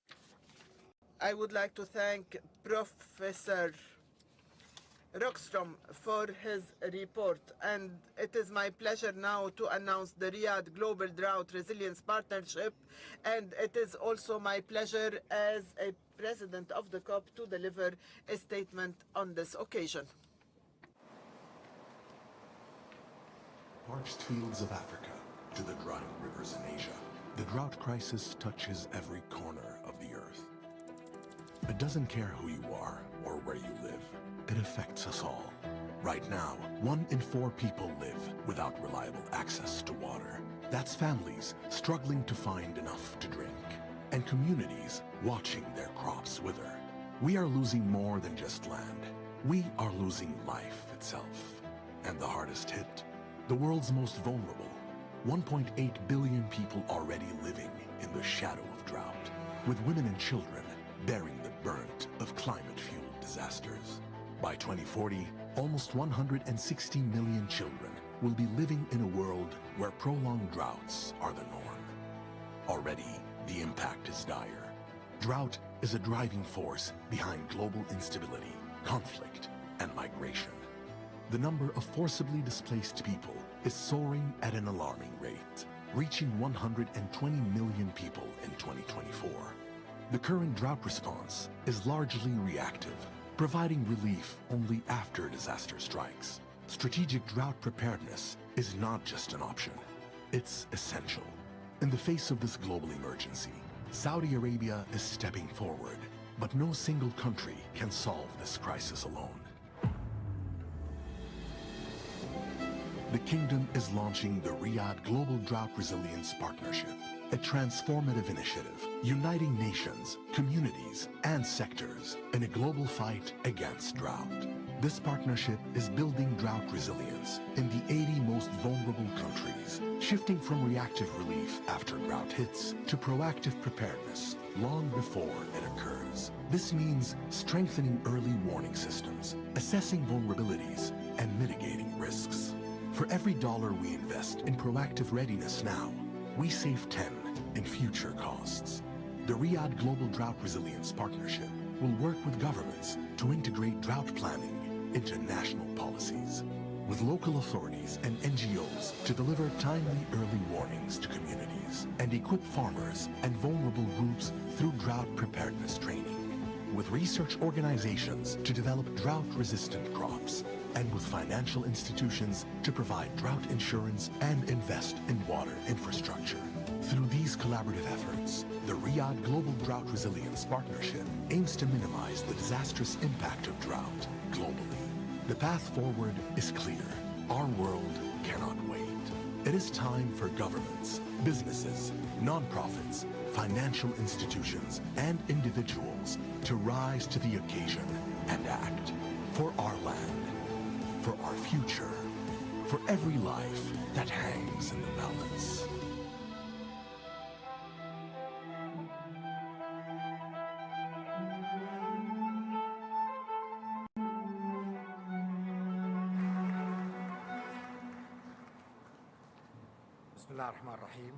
I would like to thank Professor Rockstrom for his report, and it is my pleasure now to announce the Riyadh Global Drought Resilience Partnership, and it is also my pleasure as a president of the COP to deliver a statement on this occasion. Parched fields of Africa to the drying rivers in Asia, the drought crisis touches every corner of the earth. It doesn't care who you are or where you live. It affects us all. Right now, 1 in 4 people live without reliable access to water. That's families struggling to find enough to drink, and communities watching their crops wither. We are losing more than just land. We are losing life itself. And the hardest hit, the world's most vulnerable. 1.8 billion people already living in the shadow of drought, with women and children bearing the brunt of climate-fueled disasters. By 2040, almost 160 million children will be living in a world where prolonged droughts are the norm. Already, the impact is dire. Drought is a driving force behind global instability, conflict, and migration. The number of forcibly displaced people is soaring at an alarming rate, reaching 120 million people in 2024. The current drought response is largely reactive, providing relief only after disaster strikes. Strategic drought preparedness is not just an option, it's essential. In the face of this global emergency, Saudi Arabia is stepping forward, but no single country can solve this crisis alone. The Kingdom is launching the Riyadh Global Drought Resilience Partnership, a transformative initiative uniting nations, communities, and sectors in a global fight against drought. This partnership is building drought resilience in the 80 most vulnerable countries, shifting from reactive relief after drought hits to proactive preparedness long before it occurs. This means strengthening early warning systems, assessing vulnerabilities, and mitigating risks. For every dollar we invest in proactive readiness now, we save 10 in future costs. The Riyadh Global Drought Resilience Partnership will work with governments to integrate drought planning into national policies, with local authorities and NGOs to deliver timely early warnings to communities, and equip farmers and vulnerable groups through drought preparedness training, with research organizations to develop drought-resistant crops, and with financial institutions to provide drought insurance and invest in water infrastructure. Through these collaborative efforts, the Riyadh Global Drought Resilience Partnership aims to minimize the disastrous impact of drought globally. The path forward is clear. Our world cannot wait. It is time for governments, businesses, nonprofits, financial institutions, and individuals to rise to the occasion and act for our land, for our future, for every life that hangs in the balance. بسم الله الرحمن الرحيم.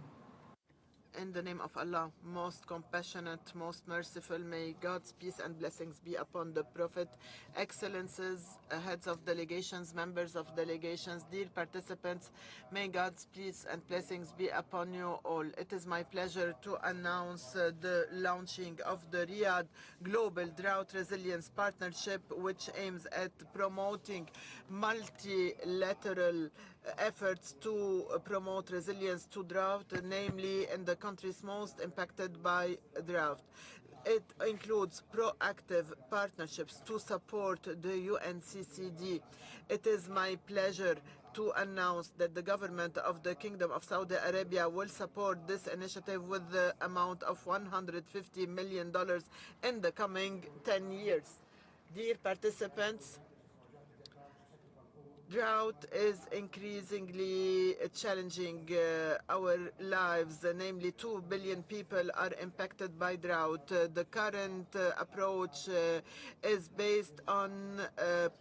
In the name of Allah, most compassionate, most merciful, may God's peace and blessings be upon the Prophet, excellences, heads of delegations, members of delegations, dear participants, may God's peace and blessings be upon you all. It is my pleasure to announce the launching of the Riyadh Global Drought Resilience Partnership, which aims at promoting multilateral efforts to promote resilience to drought, namely in the countries most impacted by drought. It includes proactive partnerships to support the UNCCD. It is my pleasure to announce that the government of the Kingdom of Saudi Arabia will support this initiative with the amount of $150 million in the coming 10 years. Dear participants, Drought is increasingly challenging our lives. Namely, 2 billion people are impacted by drought. The current approach is based on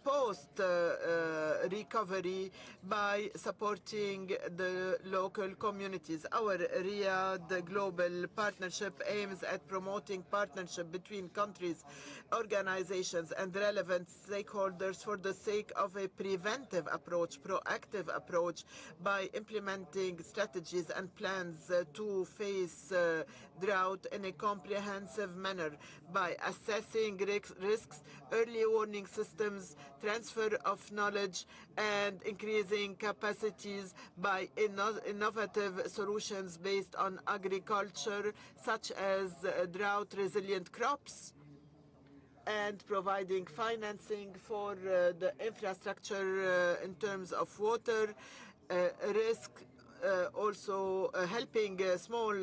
post-recovery by supporting the local communities. Our Riyadh Global Partnership aims at promoting partnership between countries, organizations, and relevant stakeholders for the sake of a preventive approach, proactive approach, by implementing strategies and plans to face drought in a comprehensive manner by assessing risks, early warning systems, transfer of knowledge, and increasing capacities by innovative solutions based on agriculture, such as drought-resilient crops, and providing financing for the infrastructure in terms of water, risk, also helping small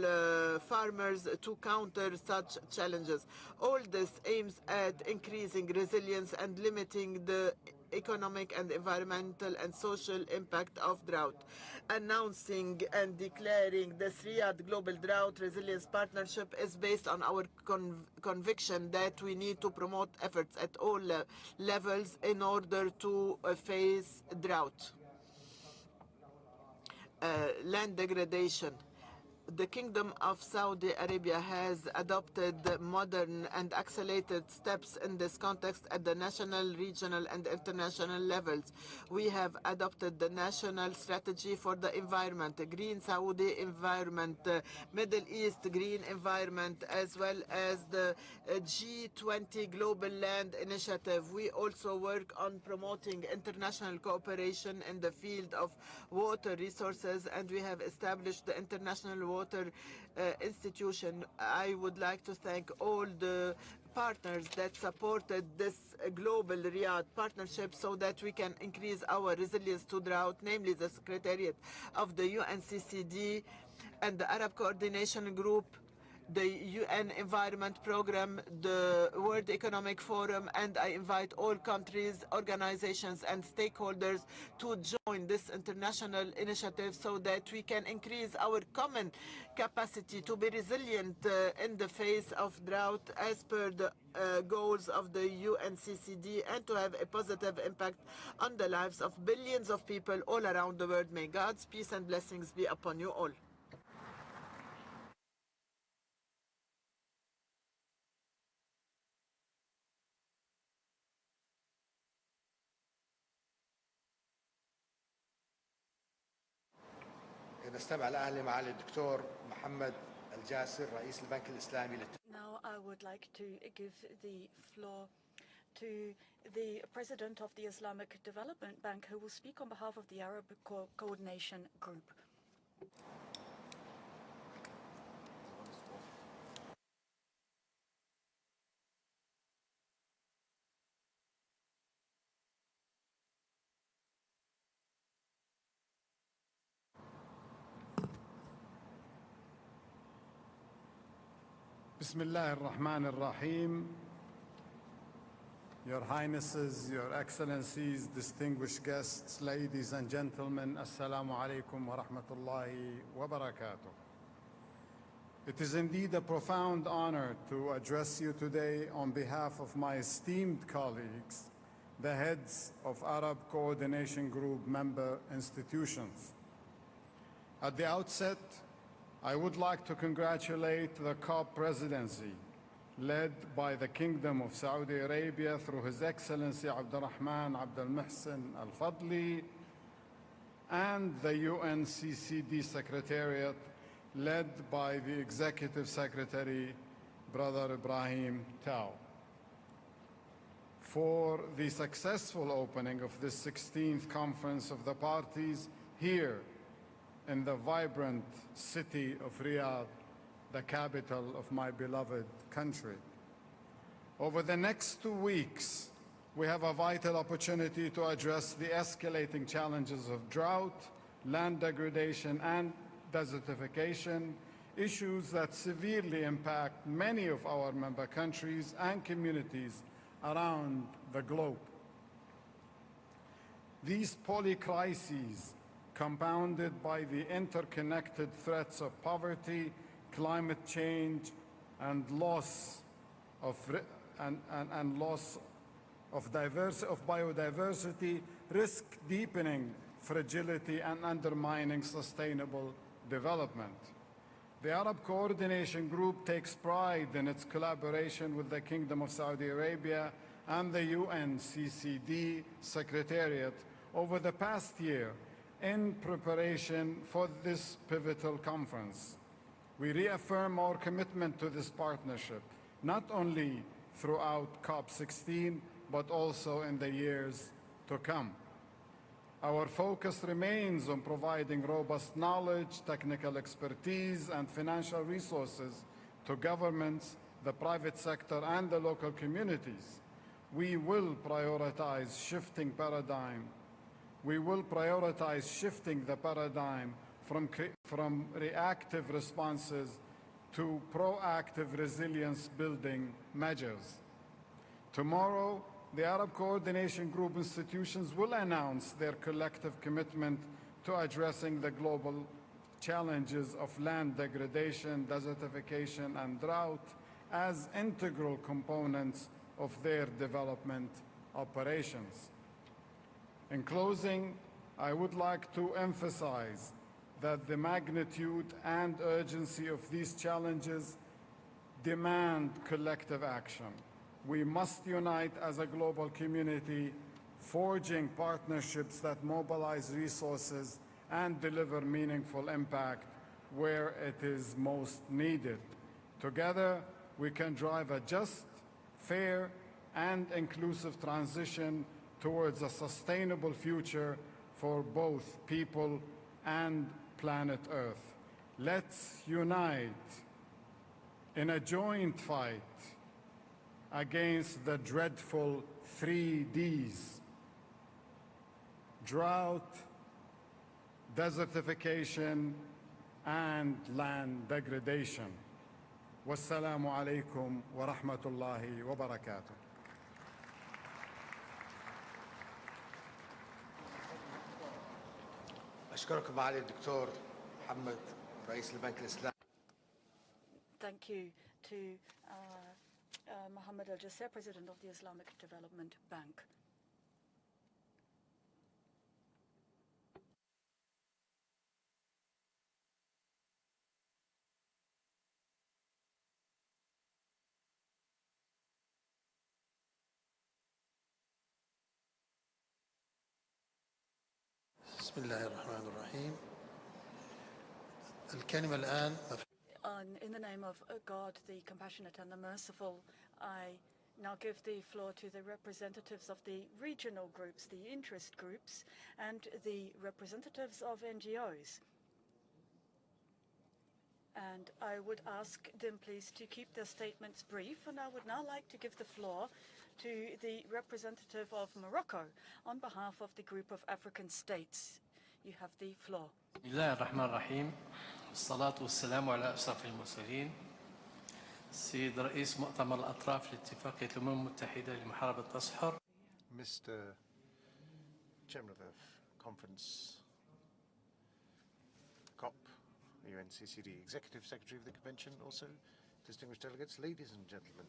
farmers to counter such challenges. All this aims at increasing resilience and limiting the economic and environmental and social impact of drought. Announcing and declaring this Riyadh Global Drought Resilience Partnership is based on our conviction that we need to promote efforts at all levels in order to face drought. Land degradation. The Kingdom of Saudi Arabia has adopted modern and accelerated steps in this context at the national, regional, and international levels. We have adopted the National Strategy for the Environment, Green Saudi Environment, Middle East Green Environment, as well as the G20 Global Land Initiative. We also work on promoting international cooperation in the field of water resources, and we have established the International Water Institution. I would like to thank all the partners that supported this global Riyadh partnership so that we can increase our resilience to drought, namely the Secretariat of the UNCCD and the Arab Coordination Group, the UN Environment Programme, the World Economic Forum, and I invite all countries, organizations, and stakeholders to join this international initiative so that we can increase our common capacity to be resilient in the face of drought as per the goals of the UNCCD, and to have a positive impact on the lives of billions of people all around the world. May God's peace and blessings be upon you all. نستمع الآن لمعالي الدكتور محمد الجاسر رئيس البنك الإسلامي Now I would like to give the floor to the President of the Islamic Development Bank, who will speak on behalf of the Arab Coordination Group. بسم الله الرحمن الرحيم. Your Highnesses, Your Excellencies, distinguished guests, ladies and gentlemen, Assalamu alaikum wa rahmatullahi wa barakatuh. It is indeed a profound honor to address you today on behalf of my esteemed colleagues, the heads of Arab Coordination Group member institutions. At the outset, I would like to congratulate the COP presidency, led by the Kingdom of Saudi Arabia through His Excellency Abdurrahman Abdul Muhsin Al Fadli, and the UNCCD Secretariat, led by the Executive Secretary, Brother Ibrahim Tao, for the successful opening of this 16th Conference of the Parties here in the vibrant city of Riyadh, the capital of my beloved country. Over the next 2 weeks, we have a vital opportunity to address the escalating challenges of drought, land degradation, and desertification, issues that severely impact many of our member countries and communities around the globe. These polycrises, compounded by the interconnected threats of poverty, climate change, and loss of biodiversity, risk deepening fragility and undermining sustainable development. The Arab Coordination Group takes pride in its collaboration with the Kingdom of Saudi Arabia and the UNCCD Secretariat over the past year in preparation for this pivotal conference. We reaffirm our commitment to this partnership, not only throughout COP16, but also in the years to come. Our focus remains on providing robust knowledge, technical expertise, and financial resources to governments, the private sector, and the local communities. We will prioritize shifting the paradigm from reactive responses to proactive resilience-building measures. Tomorrow, the Arab Coordination Group institutions will announce their collective commitment to addressing the global challenges of land degradation, desertification, and drought as integral components of their development operations. In closing, I would like to emphasize that the magnitude and urgency of these challenges demand collective action. We must unite as a global community, forging partnerships that mobilize resources and deliver meaningful impact where it is most needed. Together, we can drive a just, fair, and inclusive transition towards a sustainable future for both people and planet Earth. Let's unite in a joint fight against the dreadful 3Ds: drought, desertification, and land degradation. Wassalamu alaikum wa rahmatullahi wa barakatuh. أشكرك معالي الدكتور محمد رئيس البنك الإسلامي. Thank you to Mohammed Al-Jasser, President of the Islamic Development Bank. بسم الله الرحمن الرحيم. الكلمة الآن. In the name of God, the compassionate and the merciful, I now give the floor to the representatives of the regional groups, the interest groups, and the representatives of NGOs. And I would ask them, please, to keep their statements brief. And I would now like to give the floor to the representative of Morocco on behalf of the group of African states. You have the floor. بسم الله الرحمن الرحيم والصلاة والسلام على أشرف المرسلين سيد رئيس مؤتمر الأطراف لاتفاقية الأمم المتحدة لمحاربة التصحر. Mr. Chairman of the conference, COP, UNCCD, Executive Secretary of the Convention, also distinguished delegates, ladies and gentlemen.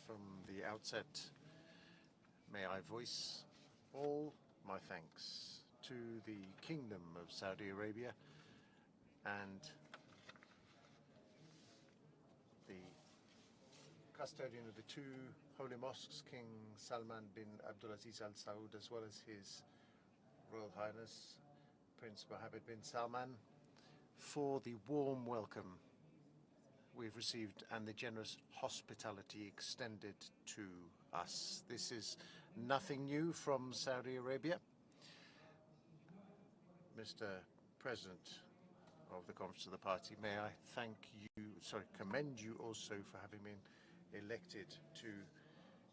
From the outset, may I voice all my thanks to the Kingdom of Saudi Arabia and the custodian of the two holy mosques, King Salman bin Abdulaziz Al Saud, as well as His Royal Highness Prince Mohammed bin Salman, for the warm welcome we've received and the generous hospitality extended to us. This is nothing new from Saudi Arabia. Mr. President of the Conference of the Party, may I commend you also for having been elected to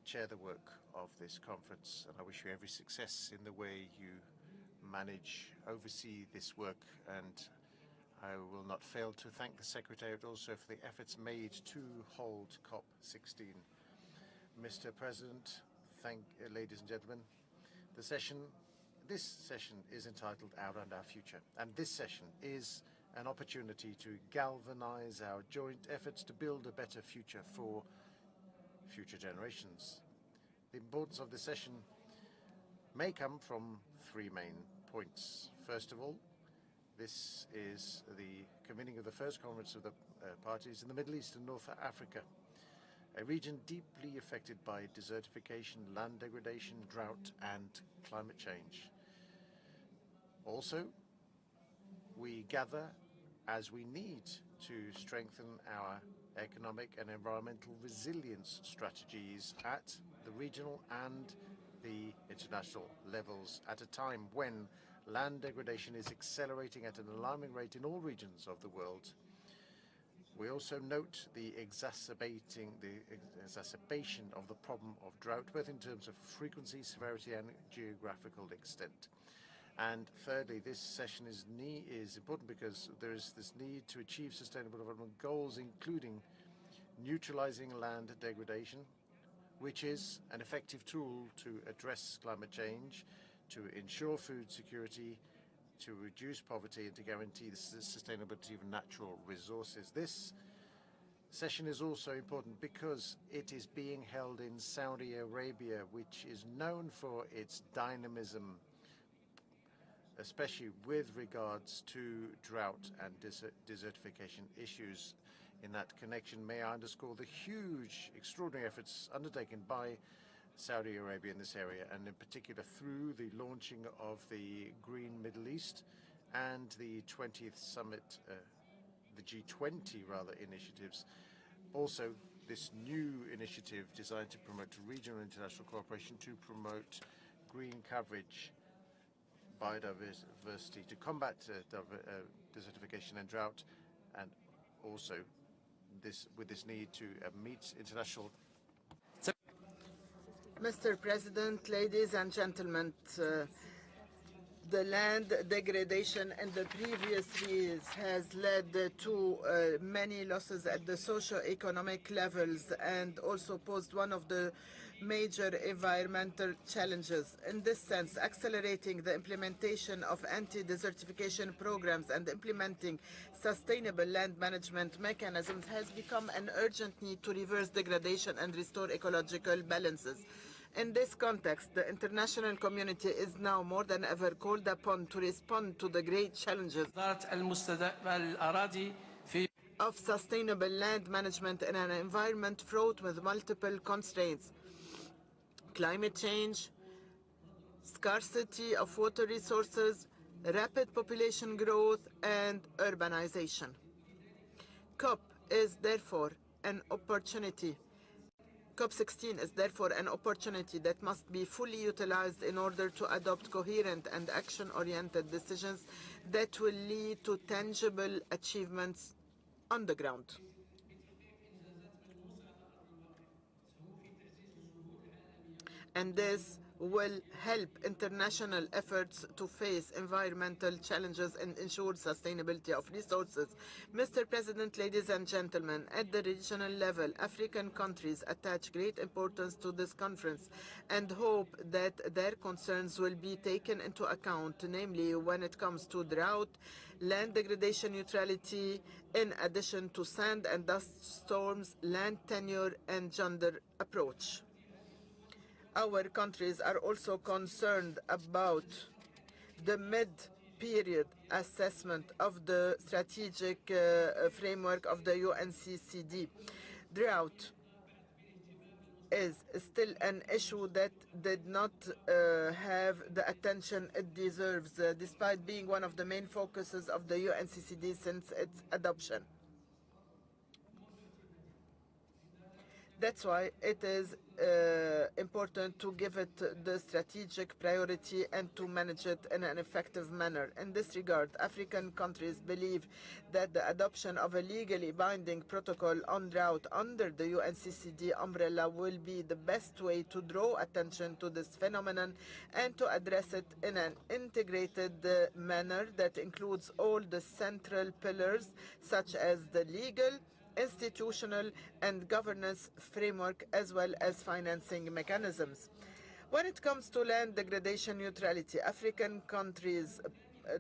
chair the work of this conference, and I wish you every success in the way you oversee this work, and I will not fail to thank the Secretariat also for the efforts made to hold COP16. Mr. President, ladies and gentlemen, This session is entitled Our and Our Future, and this session is an opportunity to galvanize our joint efforts to build a better future for future generations. The importance of this session may come from three main points. First of all, this is the convening of the first conference of the parties in the Middle East and North Africa, a region deeply affected by desertification, land degradation, drought, and climate change. Also, we gather as we need to strengthen our economic and environmental resilience strategies at the regional and the international levels at a time when land degradation is accelerating at an alarming rate in all regions of the world. We also note the exacerbation of the problem of drought, both in terms of frequency, severity, and geographical extent. And thirdly, this session is important because there is this need to achieve sustainable development goals, including neutralizing land degradation, which is an effective tool to address climate change, to ensure food security, to reduce poverty, and to guarantee the sustainability of natural resources. This session is also important because it is being held in Saudi Arabia, which is known for its dynamism, especially with regards to drought and desertification issues. In that connection, may I underscore the huge, extraordinary efforts undertaken by Saudi Arabia in this area, and in particular through the launching of the Green Middle East and the 20th Summit, the G20 rather, initiatives. Also, this new initiative designed to promote regional and international cooperation to promote green coverage, biodiversity, to combat desertification and drought, and also with this need to meet international. Mr. President, ladies and gentlemen, the land degradation in the previous years has led to many losses at the socio-economic levels and also posed one of the major environmental challenges. In this sense, accelerating the implementation of anti-desertification programs and implementing sustainable land management mechanisms has become an urgent need to reverse degradation and restore ecological balances. In this context, the international community is now more than ever called upon to respond to the great challenges of sustainable land management in an environment fraught with multiple constraints: climate change, scarcity of water resources, rapid population growth, and urbanization. COP is therefore an opportunity. COP16 is therefore an opportunity that must be fully utilized in order to adopt coherent and action-oriented decisions that will lead to tangible achievements on the ground. And this will help international efforts to face environmental challenges and ensure sustainability of resources. Mr. President, ladies and gentlemen, at the regional level, African countries attach great importance to this conference and hope that their concerns will be taken into account, namely when it comes to drought, land degradation neutrality, in addition to sand and dust storms, land tenure, and gender approach. Our countries are also concerned about the mid-period assessment of the strategic framework of the UNCCD. Drought is still an issue that did not have the attention it deserves, despite being one of the main focuses of the UNCCD since its adoption. That's why it is important to give it the strategic priority and to manage it in an effective manner. In this regard, African countries believe that the adoption of a legally binding protocol on drought under the UNCCD umbrella will be the best way to draw attention to this phenomenon and to address it in an integrated manner that includes all the central pillars, such as the legal, institutional, and governance framework, as well as financing mechanisms. When it comes to land degradation neutrality, African countries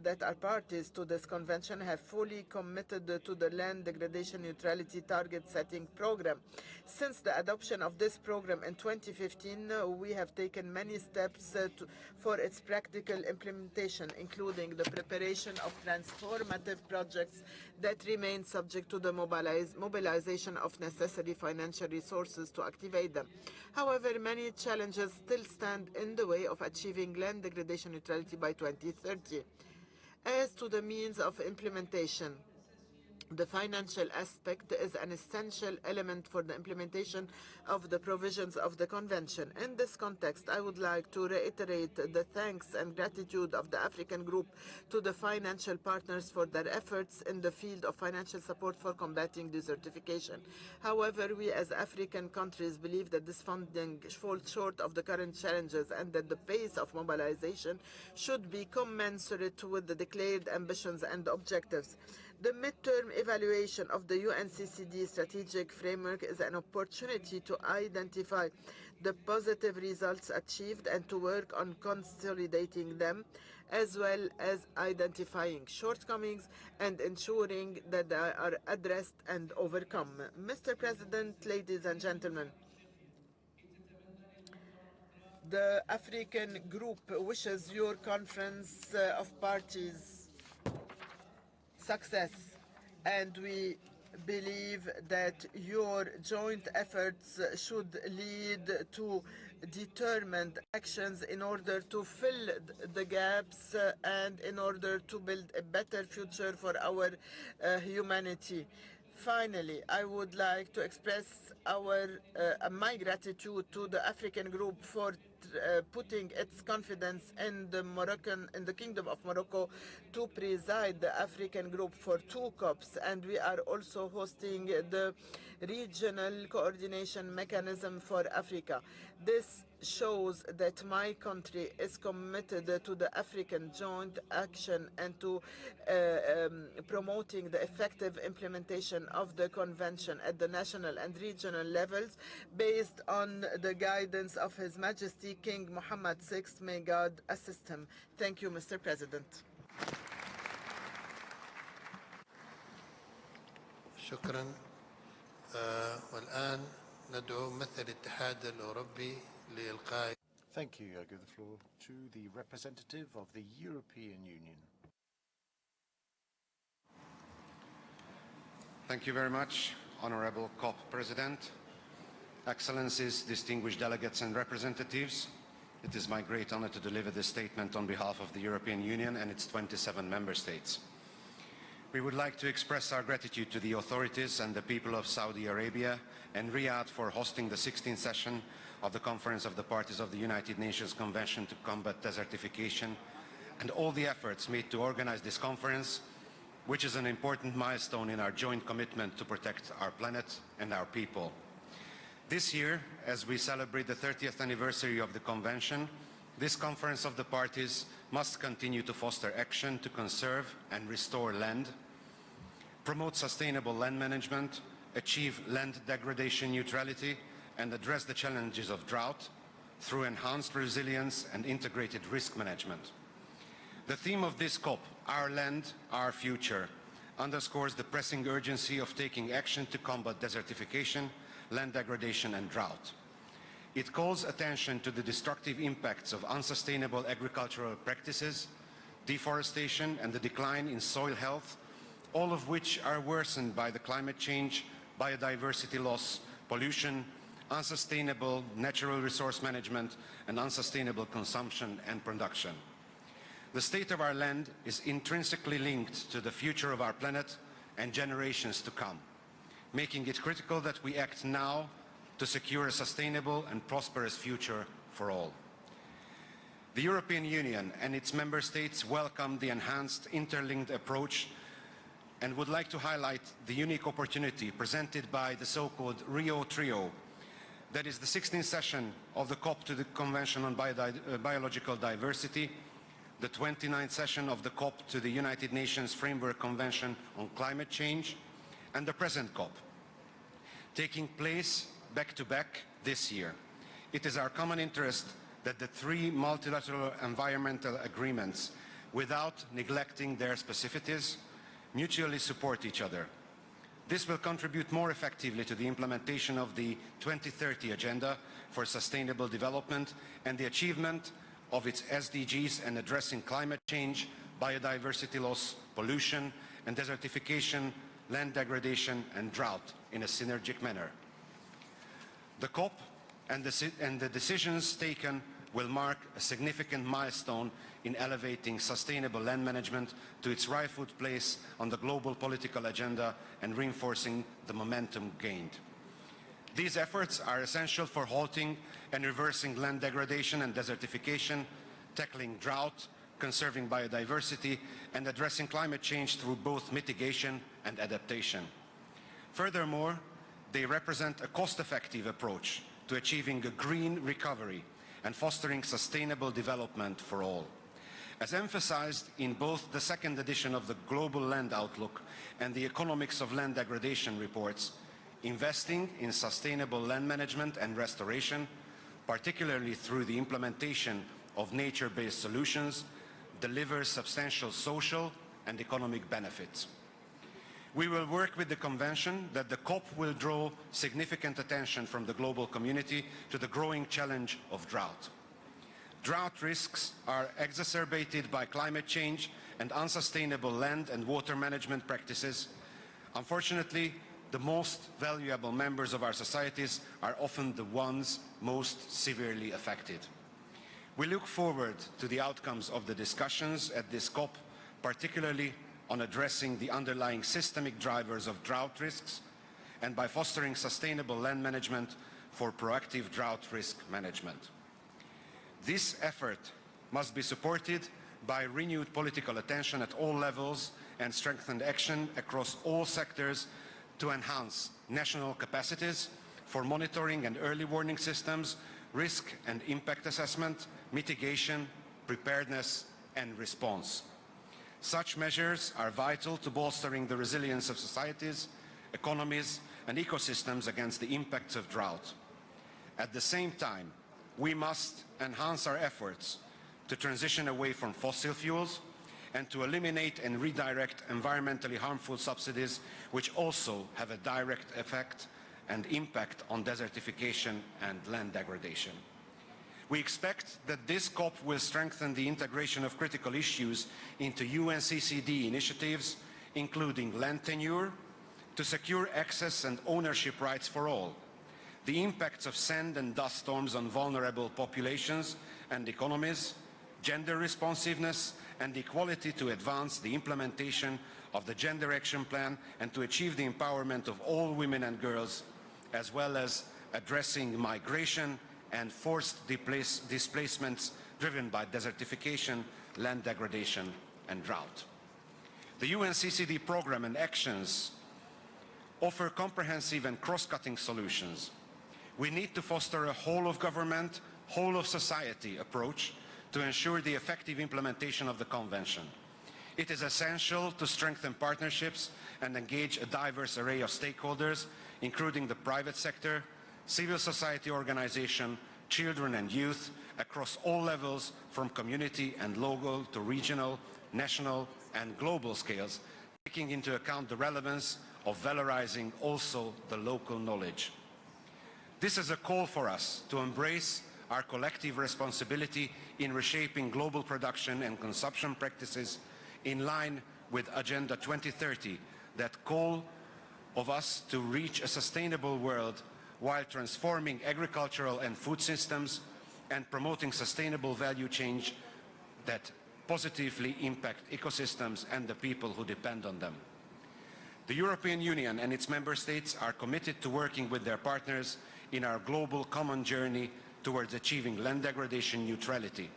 that are parties to this convention have fully committed to the land degradation neutrality target setting program. Since the adoption of this program in 2015, we have taken many steps for its practical implementation, including the preparation of transformative projects that remain subject to the mobilization of necessary financial resources to activate them. However, many challenges still stand in the way of achieving land degradation neutrality by 2030. As to the means of implementation, the financial aspect is an essential element for the implementation of the provisions of the Convention. In this context, I would like to reiterate the thanks and gratitude of the African Group to the financial partners for their efforts in the field of financial support for combating desertification. However, we as African countries believe that this funding falls short of the current challenges and that the pace of mobilization should be commensurate with the declared ambitions and objectives. The midterm evaluation of the UNCCD strategic framework is an opportunity to identify the positive results achieved and to work on consolidating them, as well as identifying shortcomings and ensuring that they are addressed and overcome. Mr. President, ladies and gentlemen, the African Group wishes your Conference of Parties success, and we believe that your joint efforts should lead to determined actions in order to fill the gaps and in order to build a better future for our humanity. Finally, I would like to express my gratitude to the African Group for putting its confidence in the Kingdom of Morocco to preside the African Group for 2 COPs, and we are also hosting the Regional Coordination Mechanism for Africa. This shows that my country is committed to the African joint action and to promoting the effective implementation of the convention at the national and regional levels based on the guidance of His Majesty King Mohammed VI. May God assist him. Thank you, Mr. President. شكرا. والآن ندعو ممثل الاتحاد الأوروبي لإلقاء. Thank you. I give the floor to the representative of the European Union. Thank you very much, Honorable COP President, Excellencies, distinguished delegates and representatives. It is my great honor to deliver this statement on behalf of the European Union and its 27 member states. We would like to express our gratitude to the authorities and the people of Saudi Arabia and Riyadh for hosting the 16th session of the Conference of the Parties of the United Nations Convention to Combat Desertification, and all the efforts made to organize this conference, which is an important milestone in our joint commitment to protect our planet and our people. This year, as we celebrate the 30th anniversary of the Convention, this Conference of the Parties must continue to foster action to conserve and restore land, promote sustainable land management, achieve land degradation neutrality, and address the challenges of drought through enhanced resilience and integrated risk management. The theme of this COP, Our Land, Our Future, underscores the pressing urgency of taking action to combat desertification, land degradation and drought. It calls attention to the destructive impacts of unsustainable agricultural practices, deforestation and the decline in soil health, all of which are worsened by the climate change, biodiversity loss, pollution, unsustainable natural resource management and unsustainable consumption and production. The state of our land is intrinsically linked to the future of our planet and generations to come, making it critical that we act now to secure a sustainable and prosperous future for all. The European Union and its member states welcome the enhanced interlinked approach and would like to highlight the unique opportunity presented by the so-called Rio Trio, that is the 16th session of the COP to the Convention on Biological Diversity, the 29th session of the COP to the United Nations Framework Convention on Climate Change, and the present COP, taking place back-to-back this year. It is our common interest that the 3 multilateral environmental agreements, without neglecting their specificities, mutually support each other. This will contribute more effectively to the implementation of the 2030 Agenda for Sustainable Development and the achievement of its SDGs and addressing climate change, biodiversity loss, pollution and desertification, land degradation and drought in a synergic manner. The COP and the decisions taken will mark a significant milestone in elevating sustainable land management to its rightful place on the global political agenda and reinforcing the momentum gained. These efforts are essential for halting and reversing land degradation and desertification, tackling drought, conserving biodiversity, and addressing climate change through both mitigation and adaptation. Furthermore, they represent a cost-effective approach to achieving a green recovery and fostering sustainable development for all. As emphasized in both the second edition of the Global Land Outlook and the Economics of Land Degradation reports, investing in sustainable land management and restoration, particularly through the implementation of nature-based solutions, delivers substantial social and economic benefits. We will work with the Convention that the COP will draw significant attention from the global community to the growing challenge of drought. Drought risks are exacerbated by climate change and unsustainable land and water management practices. Unfortunately, the most valuable members of our societies are often the ones most severely affected. We look forward to the outcomes of the discussions at this COP, particularly on addressing the underlying systemic drivers of drought risks and by fostering sustainable land management for proactive drought risk management. This effort must be supported by renewed political attention at all levels and strengthened action across all sectors to enhance national capacities for monitoring and early warning systems, risk and impact assessment, mitigation, preparedness and response. Such measures are vital to bolstering the resilience of societies, economies and ecosystems against the impacts of drought. At the same time, we must enhance our efforts to transition away from fossil fuels and to eliminate and redirect environmentally harmful subsidies which also have a direct effect and impact on desertification and land degradation. We expect that this COP will strengthen the integration of critical issues into UNCCD initiatives, including land tenure, to secure access and ownership rights for all, the impacts of sand and dust storms on vulnerable populations and economies, gender responsiveness and equality to advance the implementation of the Gender Action Plan and to achieve the empowerment of all women and girls, as well as addressing migration and forced displacements driven by desertification, land degradation and drought. The UNCCD program and actions offer comprehensive and cross-cutting solutions. We need to foster a whole-of-government, whole-of-society approach to ensure the effective implementation of the Convention. It is essential to strengthen partnerships and engage a diverse array of stakeholders, including the private sector, civil society organizations, children and youth, across all levels, from community and local to regional, national and global scales, taking into account the relevance of valorizing also the local knowledge. This is a call for us to embrace our collective responsibility in reshaping global production and consumption practices in line with Agenda 2030 that call of us to reach a sustainable world while transforming agricultural and food systems and promoting sustainable value change that positively impact ecosystems and the people who depend on them. The European Union and its member states are committed to working with their partners in our global common journey towards achieving land degradation neutrality.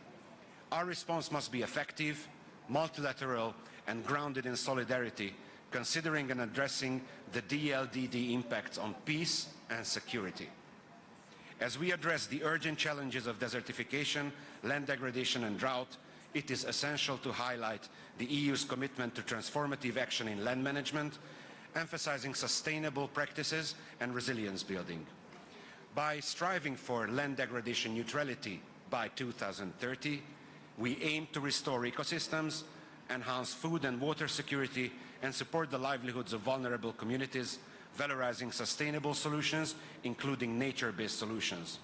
Our response must be effective, multilateral and grounded in solidarity, considering and addressing the DLDD impacts on peace and security. As we address the urgent challenges of desertification, land degradation and drought, it is essential to highlight the EU's commitment to transformative action in land management, emphasizing sustainable practices and resilience building. By striving for land degradation neutrality by 2030. We aim to restore ecosystems, enhance food and water security, and support the livelihoods of vulnerable communities, valorizing sustainable solutions, including nature-based solutions.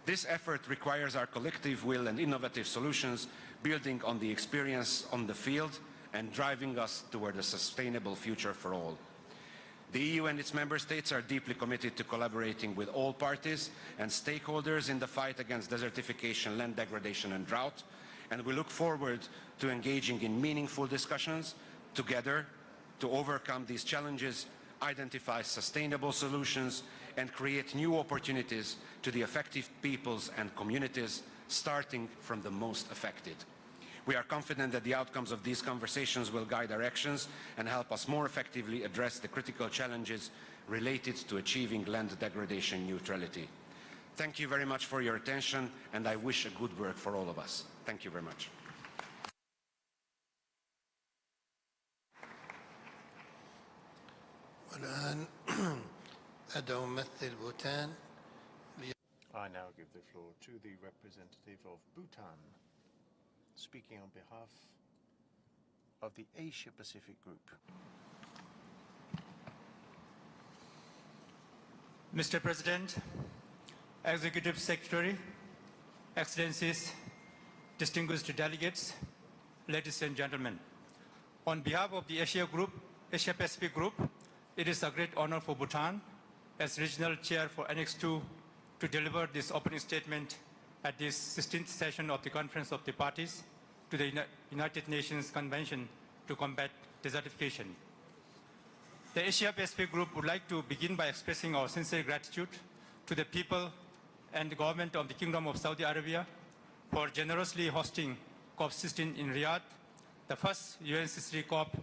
This effort requires our collective will and innovative solutions, building on the experience on the field and driving us toward a sustainable future for all. The EU and its member states are deeply committed to collaborating with all parties and stakeholders in the fight against desertification, land degradation and drought, and we look forward to engaging in meaningful discussions together to overcome these challenges, identify sustainable solutions, and create new opportunities to the affected peoples and communities, starting from the most affected. We are confident that the outcomes of these conversations will guide our actions and help us more effectively address the critical challenges related to achieving land degradation neutrality. Thank you very much for your attention, and I wish a good work for all of us. Thank you very much. والآن أدعو ممثل بوتان. I now give the floor to the representative of Bhutan, speaking on behalf of the Asia-Pacific Group. Mr. President, Executive Secretary, Excellencies, distinguished delegates, ladies and gentlemen. On behalf of the Asia-Pacific Group, it is a great honor for Bhutan, as regional chair for Annex II, to deliver this opening statement at this 16th session of the Conference of the Parties to the United Nations Convention to Combat Desertification. The Asia-Pacific Group would like to begin by expressing our sincere gratitude to the people and the government of the Kingdom of Saudi Arabia for generously hosting COP16 in Riyadh, the first UNCCD COP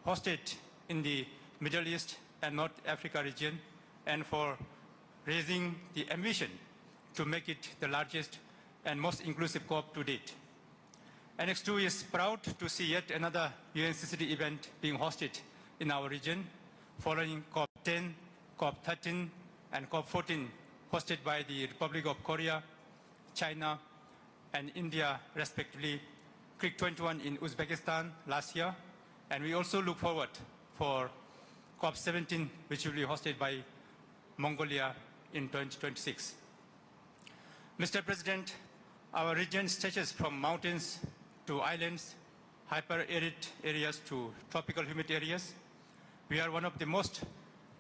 hosted in the Middle East and North Africa region, and for raising the ambition to make it the largest and most inclusive COP to date. Annex II is proud to see yet another UNCCD event being hosted in our region, following COP10, COP13, and COP14, hosted by the Republic of Korea, China, and India, respectively, COP21 in Uzbekistan last year, and we also look forward for COP17, which will be hosted by Mongolia in 2026. Mr. President, our region stretches from mountains to islands, hyper-arid areas to tropical humid areas. We are one of the most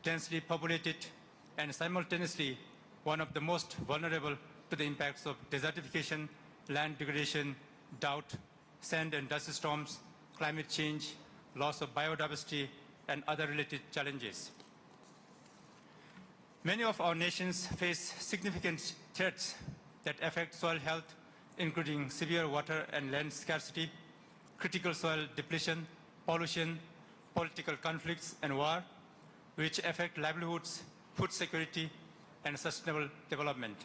densely populated and simultaneously one of the most vulnerable to the impacts of desertification, land degradation, drought, sand and dust storms, climate change, loss of biodiversity, and other related challenges. Many of our nations face significant threats that affect soil health, including severe water and land scarcity, critical soil depletion, pollution, political conflicts, and war, which affect livelihoods, food security, and sustainable development.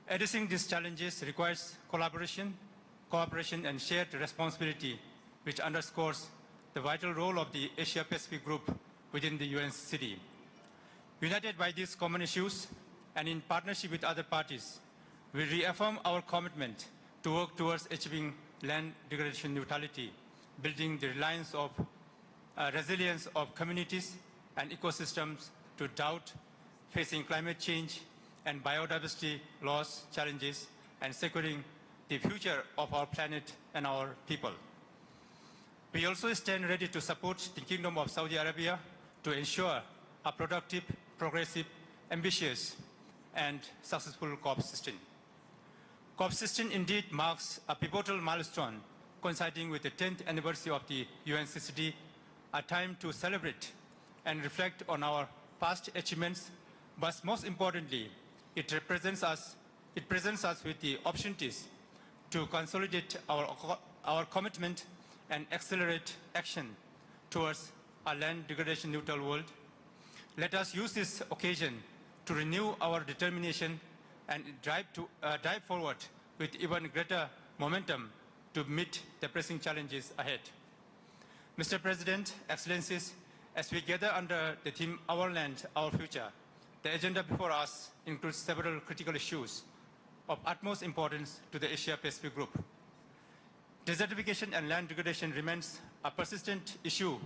Addressing these challenges requires collaboration, cooperation, and shared responsibility, which underscores the vital role of the Asia-Pacific Group within the UNCCD. United by these common issues and in partnership with other parties, we reaffirm our commitment to work towards achieving land degradation neutrality, building the resilience of communities and ecosystems to drought, facing climate change and biodiversity loss challenges, and securing the future of our planet and our people. We also stand ready to support the Kingdom of Saudi Arabia to ensure a productive, progressive, ambitious, and successful COP16. COP16 indeed marks a pivotal milestone coinciding with the 10th anniversary of the UNCCD, a time to celebrate and reflect on our past achievements, but most importantly, it presents us with the opportunities to consolidate our commitment and accelerate action towards a land degradation neutral world. Let us use this occasion to renew our determination and drive forward with even greater momentum to meet the pressing challenges ahead. Mr. President, Excellencies, as we gather under the theme Our Land, Our Future, the agenda before us includes several critical issues of utmost importance to the Asia-Pacific group. Desertification and land degradation remains a persistent issue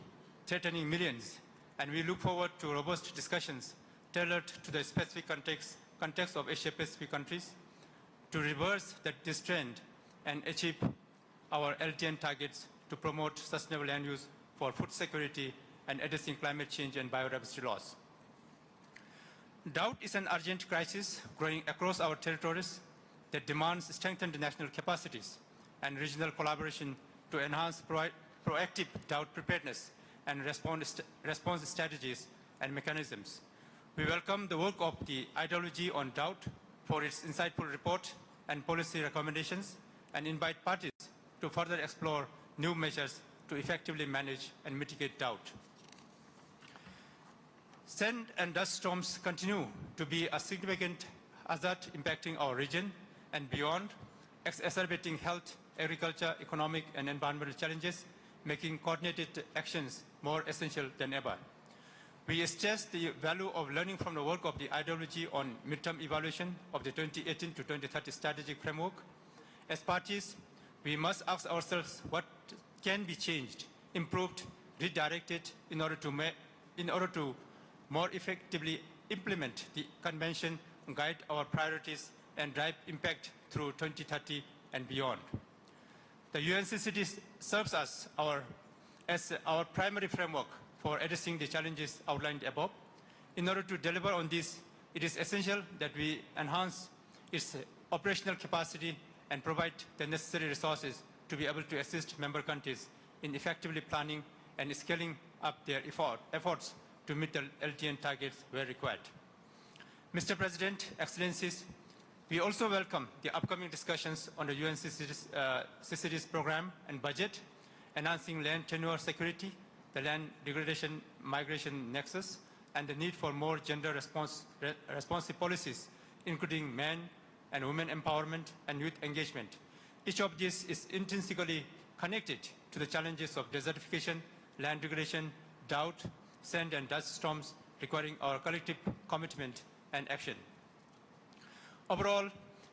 threatening millions, and we look forward to robust discussions tailored to the specific context of Asia-Pacific countries to reverse this trend and achieve our LTN targets to promote sustainable land use for food security and addressing climate change and biodiversity loss. Drought is an urgent crisis growing across our territories that demands strengthened national capacities and regional collaboration to enhance proactive drought preparedness and response strategies and mechanisms. We welcome the work of the Ideology on Drought for its insightful report and policy recommendations and invite parties to further explore new measures to effectively manage and mitigate drought. Sand and dust storms continue to be a significant hazard impacting our region and beyond, exacerbating health, agriculture, economic, and environmental challenges, making coordinated actions more essential than ever. We stress the value of learning from the work of the Ideology on midterm evaluation of the 2018 to 2030 strategic framework. As parties, we must ask ourselves what can be changed, improved, redirected in order to more effectively implement the Convention, guide our priorities, and drive impact through 2030 and beyond. The UNCCD serves as our primary framework for addressing the challenges outlined above. In order to deliver on this, it is essential that we enhance its operational capacity and provide the necessary resources to be able to assist member countries in effectively planning and scaling up their efforts to meet the LTN targets where required. Mr. President, Excellencies, we also welcome the upcoming discussions on the UNCCD's program and budget, enhancing land tenure security, the land degradation migration nexus, and the need for more gender responsive policies, including men and women empowerment and youth engagement. Each of these is intrinsically connected to the challenges of desertification, land degradation, drought, sand and dust storms, requiring our collective commitment and action. Overall,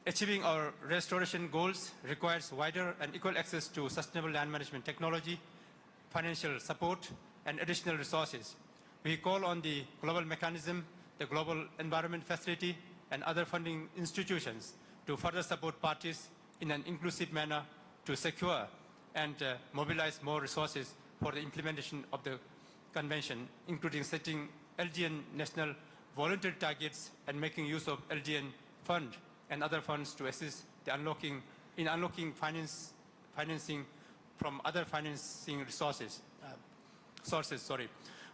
achieving our restoration goals requires wider and equal access to sustainable land management technology, financial support, and additional resources. We call on the Global Mechanism, the Global Environment Facility, and other funding institutions to further support parties in an inclusive manner to secure and mobilize more resources for the implementation of the Convention, including setting LDN national voluntary targets and making use of LDN fund and other funds to assist the unlocking financing from other financing sources.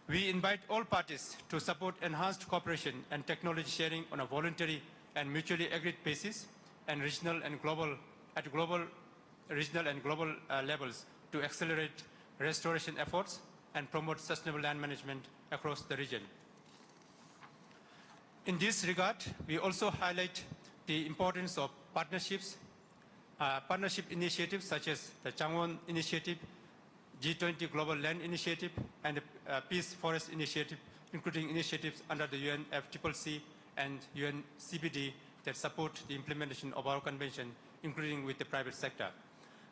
We invite all parties to support enhanced cooperation and technology sharing on a voluntary and mutually agreed basis and regional and global levels to accelerate restoration efforts and promote sustainable land management across the region. In this regard, we also highlight the importance of partnership initiatives such as the Changwon Initiative, G20 Global Land Initiative, and the Peace Forest Initiative, including initiatives under the UNFCCC and UNCCD that support the implementation of our convention, including with the private sector.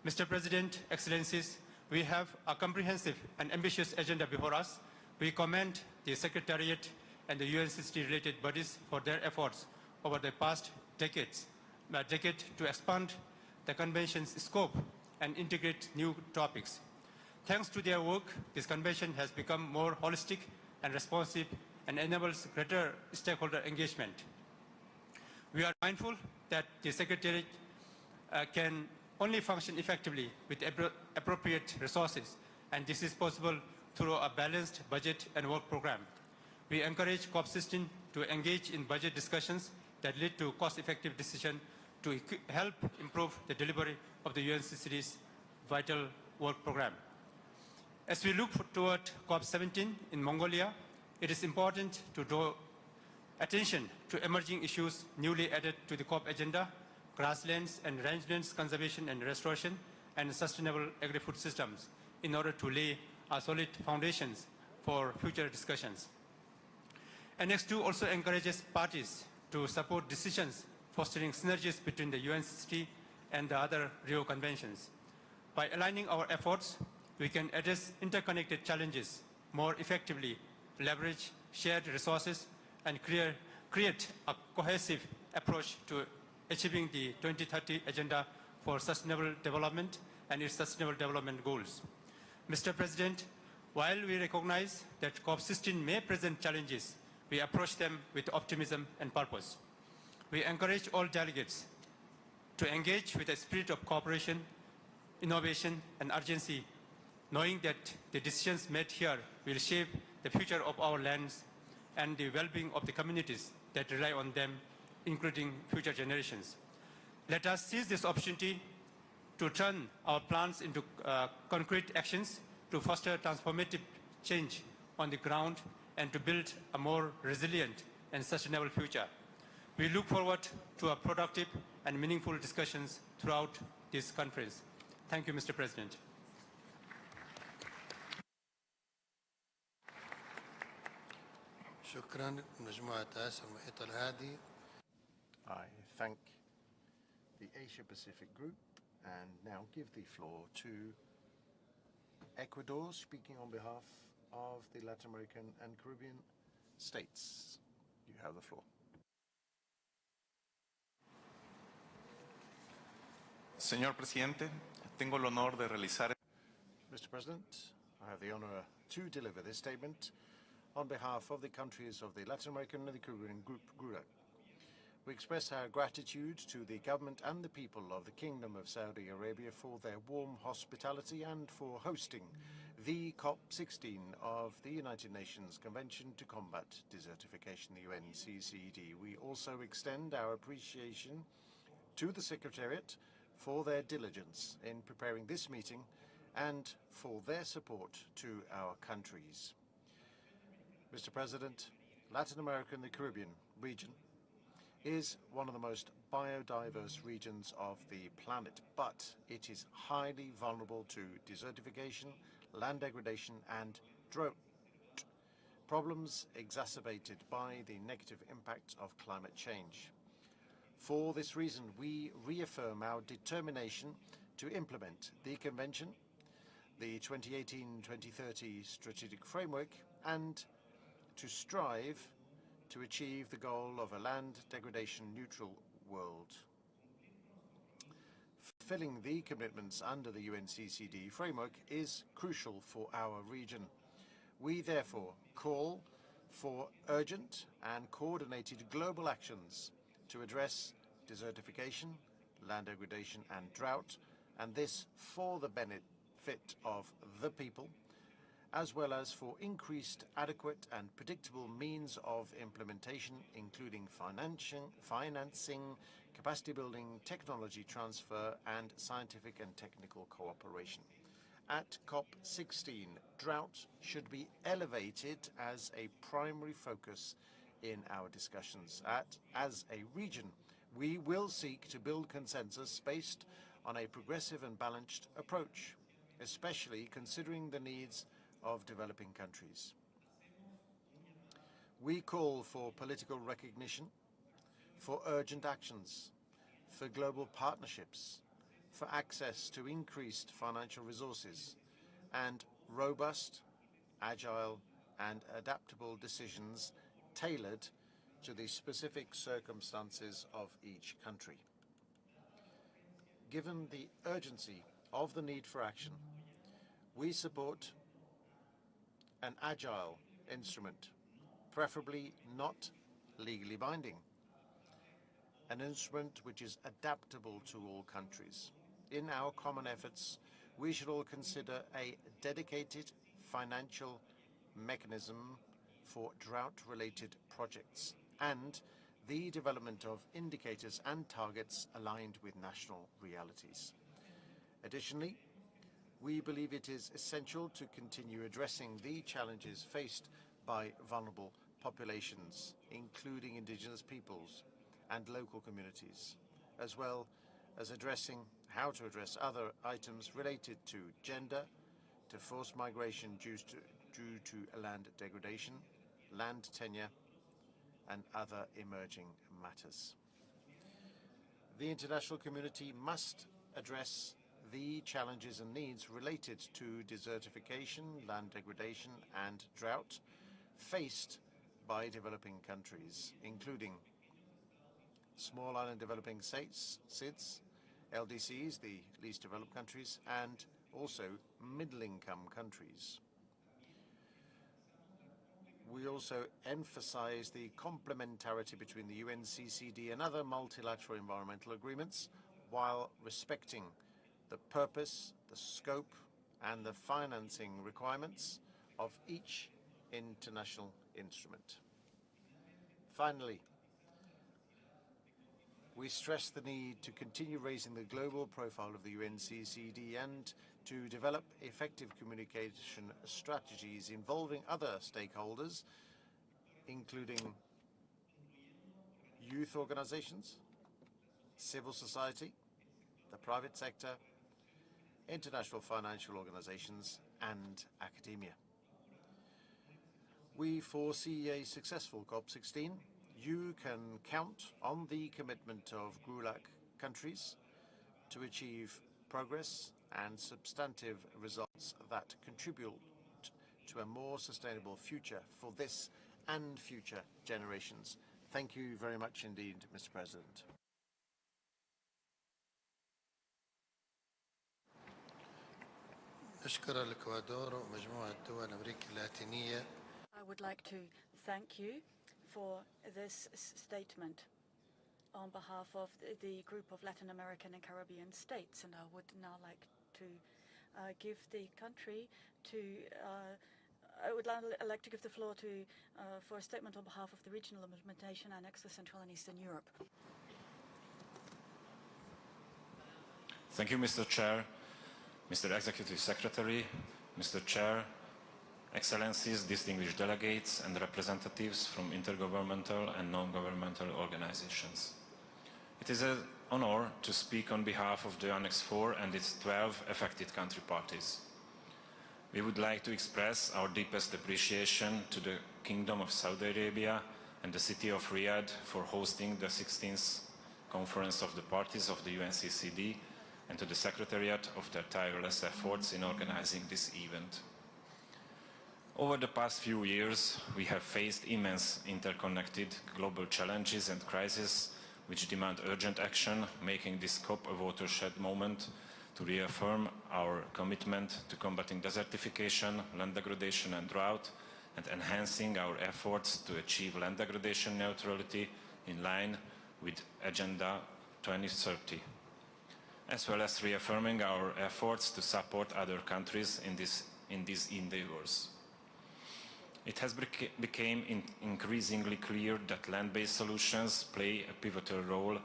Mr. President, Excellencies, we have a comprehensive and ambitious agenda before us. We commend the Secretariat and the UNCCD-related bodies for their efforts over the past decade to expand the Convention's scope and integrate new topics. Thanks to their work, this Convention has become more holistic and responsive and enables greater stakeholder engagement. We are mindful that the Secretariat can only function effectively with appropriate resources, and this is possible through a balanced budget and work program. We encourage COP16 to engage in budget discussions that lead to cost-effective decisions to help improve the delivery of the UNCCD's vital work program. As we look toward COP17 in Mongolia, it is important to draw attention to emerging issues newly added to the COP agenda: grasslands and rangelands conservation and restoration, and sustainable agri-food systems, in order to lay a solid foundations for future discussions. Annex 2 also encourages parties to support decisions fostering synergies between the UNCCD and the other Rio conventions. By aligning our efforts, we can address interconnected challenges more effectively, leverage shared resources, and create a cohesive approach to achieving the 2030 Agenda for Sustainable Development and its Sustainable Development Goals. Mr. President, while we recognize that COP16 may present challenges, we approach them with optimism and purpose. We encourage all delegates to engage with a spirit of cooperation, innovation, and urgency, knowing that the decisions made here will shape the future of our lands and the well-being of the communities that rely on them, including future generations. Let us seize this opportunity to turn our plans into concrete actions to foster transformative change on the ground and to build a more resilient and sustainable future. We look forward to a productive and meaningful discussions throughout this conference. Thank you, Mr. President. شكرا مجموعة آسيا المحيط الهادي. I thank the Asia Pacific Group and now give the floor to Ecuador, speaking on behalf of the Latin American and Caribbean states. You have the floor. Señor Presidente, tengo el honor de realizar. Mr. President, I have the honor to deliver this statement on behalf of the countries of the Latin American and the Caribbean Group, GRUA. We express our gratitude to the government and the people of the Kingdom of Saudi Arabia for their warm hospitality and for hosting the COP16 of the United Nations Convention to Combat Desertification, the UNCCD. We also extend our appreciation to the Secretariat for their diligence in preparing this meeting and for their support to our countries. Mr. President, Latin America and the Caribbean region is one of the most biodiverse regions of the planet, but it is highly vulnerable to desertification, land degradation, and drought, problems exacerbated by the negative impacts of climate change. For this reason, we reaffirm our determination to implement the Convention, the 2018-2030 Strategic Framework, and to strive to achieve the goal of a land degradation neutral world. Fulfilling the commitments under the UNCCD framework is crucial for our region. We therefore call for urgent and coordinated global actions to address desertification, land degradation and drought, and this for the benefit of the people, as well as for increased, adequate and predictable means of implementation, including financing, capacity building, technology transfer, and scientific and technical cooperation. At COP16, drought should be elevated as a primary focus in our discussions. As a region, we will seek to build consensus based on a progressive and balanced approach, especially considering the needs of developing countries. We call for political recognition, for urgent actions, for global partnerships, for access to increased financial resources, and robust, agile, and adaptable decisions tailored to the specific circumstances of each country. Given the urgency of the need for action, we support an agile instrument, preferably not legally binding, an instrument which is adaptable to all countries. In our common efforts, we should all consider a dedicated financial mechanism for drought-related projects and the development of indicators and targets aligned with national realities. Additionally, we believe it is essential to continue addressing the challenges faced by vulnerable populations, including indigenous peoples and local communities, as well as addressing how to address other items related to gender, to forced migration due to land degradation, land tenure, and other emerging matters. The international community must address the challenges and needs related to desertification, land degradation, and drought faced by developing countries, including small island developing states, SIDS, LDCs, the least developed countries, and also middle-income countries. We also emphasize the complementarity between the UNCCD and other multilateral environmental agreements while respecting the purpose, the scope, and the financing requirements of each international instrument. Finally, we stress the need to continue raising the global profile of the UNCCD and to develop effective communication strategies involving other stakeholders, including youth organizations, civil society, the private sector, international financial organizations, and academia. We foresee a successful COP16. You can count on the commitment of GRULAC countries to achieve progress and substantive results that contribute to a more sustainable future for this and future generations. Thank you very much indeed, Mr. President. أشكر الإكوادور ومجموعة دول أمريكا اللاتينية. I would like to thank you for this statement on behalf of the group of Latin American and Caribbean states, and I would now like to give the country to I would like to give the floor to for a statement on behalf of the Regional Implementation Annex for Central and Eastern Europe. Thank you, Mr. Chair, Mr. Executive Secretary, Mr. Chair, Excellencies, distinguished delegates and representatives from intergovernmental and non-governmental organizations. It is an honor to speak on behalf of the Annex 4 and its 12 affected country parties. We would like to express our deepest appreciation to the Kingdom of Saudi Arabia and the city of Riyadh for hosting the 16th Conference of the Parties of the UNCCD and to the Secretariat of their tireless efforts in organizing this event. Over the past few years, we have faced immense interconnected global challenges and crises which demand urgent action, making this COP a watershed moment to reaffirm our commitment to combating desertification, land degradation and drought, and enhancing our efforts to achieve land degradation neutrality in line with Agenda 2030, as well as reaffirming our efforts to support other countries in these endeavors. It has become increasingly clear that land-based solutions play a pivotal role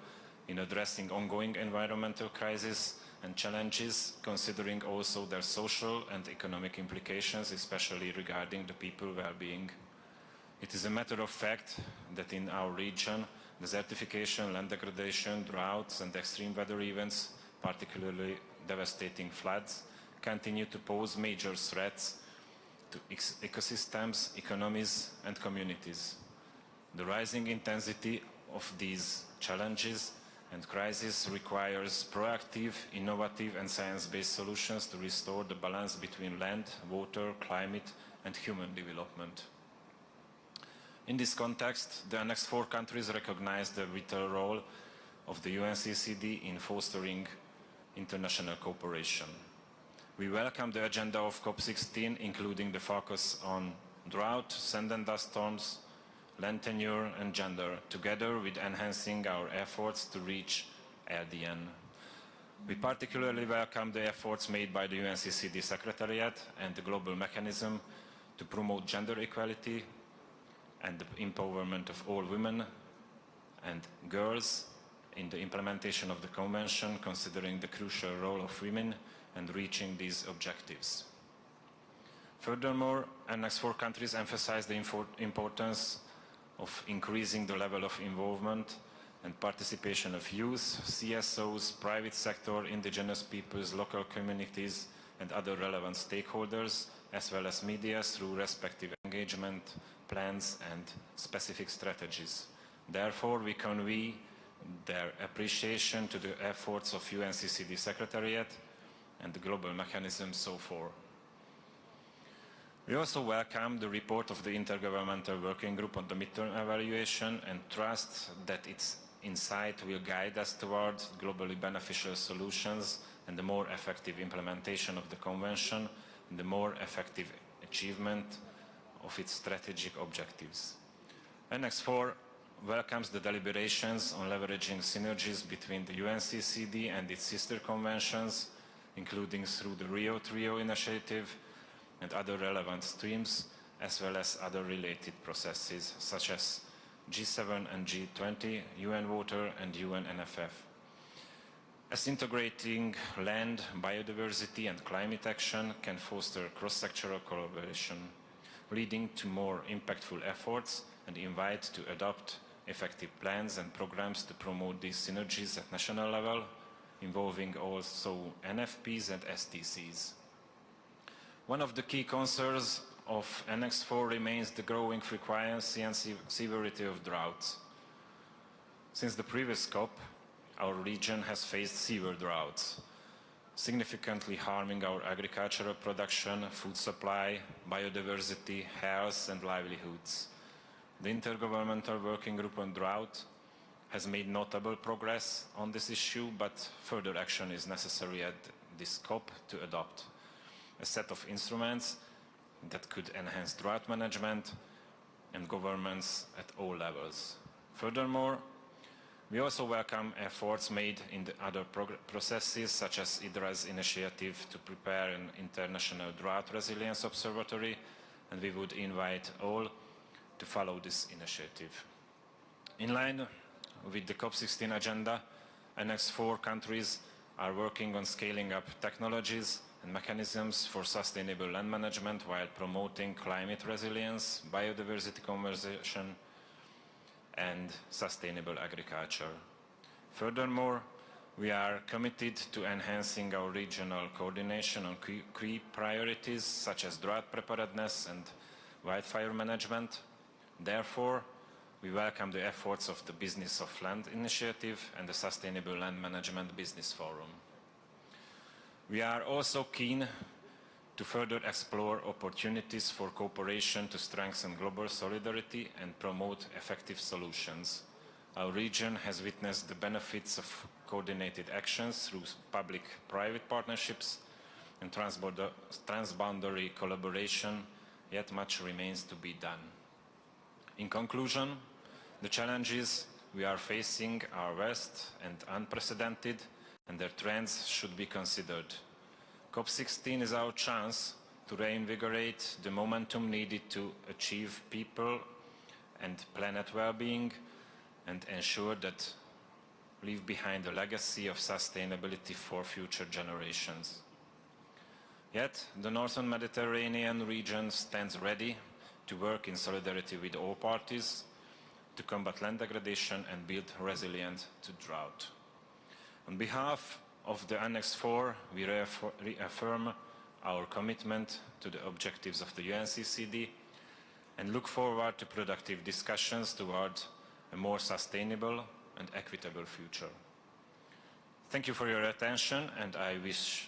in addressing ongoing environmental crises and challenges, considering also their social and economic implications, especially regarding the people's well-being. It is a matter of fact that in our region, desertification, land degradation, droughts, and extreme weather events, particularly devastating floods, continue to pose major threats to ecosystems, economies, and communities. The rising intensity of these challenges and crises requires proactive, innovative, and science-based solutions to restore the balance between land, water, climate, and human development. In this context, the Annex 4 countries recognize the vital role of the UNCCD in fostering international cooperation. We welcome the agenda of COP16, including the focus on drought, sand and dust storms, land tenure, and gender, together with enhancing our efforts to reach LDN. We particularly welcome the efforts made by the UNCCD Secretariat and the Global Mechanism to promote gender equality and the empowerment of all women and girls in the implementation of the Convention, considering the crucial role of women and reaching these objectives. Furthermore, Annex 4 countries emphasize the importance of increasing the level of involvement and participation of youth, CSOs, private sector, indigenous peoples, local communities, and other relevant stakeholders, as well as media through respective engagement plans and specific strategies. Therefore, we convey their appreciation to the efforts of UNCCD Secretariat and the global mechanism so far. We also welcome the report of the Intergovernmental Working Group on the midterm evaluation and trust that its insight will guide us towards globally beneficial solutions and the more effective implementation of the Convention and the more effective achievement of its strategic objectives. Annex 4 welcomes the deliberations on leveraging synergies between the UNCCD and its sister conventions, including through the Rio Trio initiative and other relevant streams, as well as other related processes such as G7 and G20, UN Water and UN NFF. As integrating land, biodiversity and climate action can foster cross-sectoral collaboration, leading to more impactful efforts and invite to adopt effective plans and programs to promote these synergies at national level, involving also NFPs and STCs. One of the key concerns of Annex 4 remains the growing frequency and severity of droughts. Since the previous COP, our region has faced severe droughts, significantly harming our agricultural production, food supply, biodiversity, health and livelihoods. The Intergovernmental Working Group on Drought has made notable progress on this issue, but further action is necessary at this COP to adopt a set of instruments that could enhance drought management and governance at all levels. Furthermore, we also welcome efforts made in the other processes, such as IDRA's initiative to prepare an international drought resilience observatory, and we would invite all to follow this initiative. In line with the COP16 agenda, Annex 4 countries are working on scaling up technologies and mechanisms for sustainable land management while promoting climate resilience, biodiversity conservation, and sustainable agriculture. Furthermore, we are committed to enhancing our regional coordination on key priorities such as drought preparedness and wildfire management. Therefore, we welcome the efforts of the Business of Land Initiative and the Sustainable Land Management Business Forum. We are also keen to further explore opportunities for cooperation to strengthen global solidarity and promote effective solutions. Our region has witnessed the benefits of coordinated actions through public-private partnerships and transboundary collaboration, yet much remains to be done. In conclusion, the challenges we are facing are vast and unprecedented, and their trends should be considered. COP16 is our chance to reinvigorate the momentum needed to achieve people and planet well-being and ensure that leave behind a legacy of sustainability for future generations. Yet, the Northern Mediterranean region stands ready to work in solidarity with all parties to combat land degradation and build resilience to drought. On behalf of the Annex 4, we reaffirm our commitment to the objectives of the UNCCD and look forward to productive discussions toward a more sustainable and equitable future. Thank you for your attention, and I wish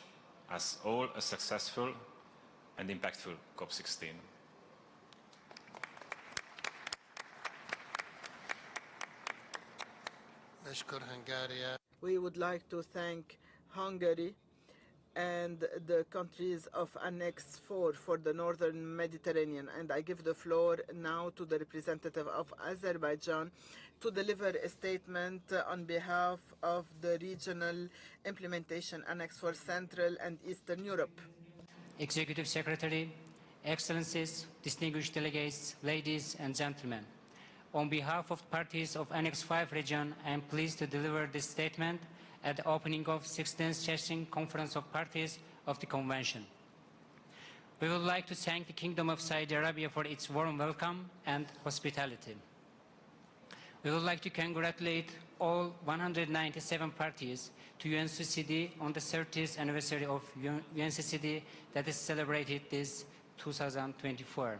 us all a successful and impactful COP16. We would like to thank Hungary and the countries of Annex 4 for the Northern Mediterranean. And I give the floor now to the representative of Azerbaijan to deliver a statement on behalf of the regional implementation Annex for Central and Eastern Europe. Executive Secretary, Excellencies, distinguished delegates, ladies and gentlemen. On behalf of parties of Annex 5 region, I am pleased to deliver this statement at the opening of 16th Session Conference of Parties of the Convention. We would like to thank the Kingdom of Saudi Arabia for its warm welcome and hospitality. We would like to congratulate all 197 parties to UNCCD on the 30th anniversary of UNCCD that is celebrated this 2024.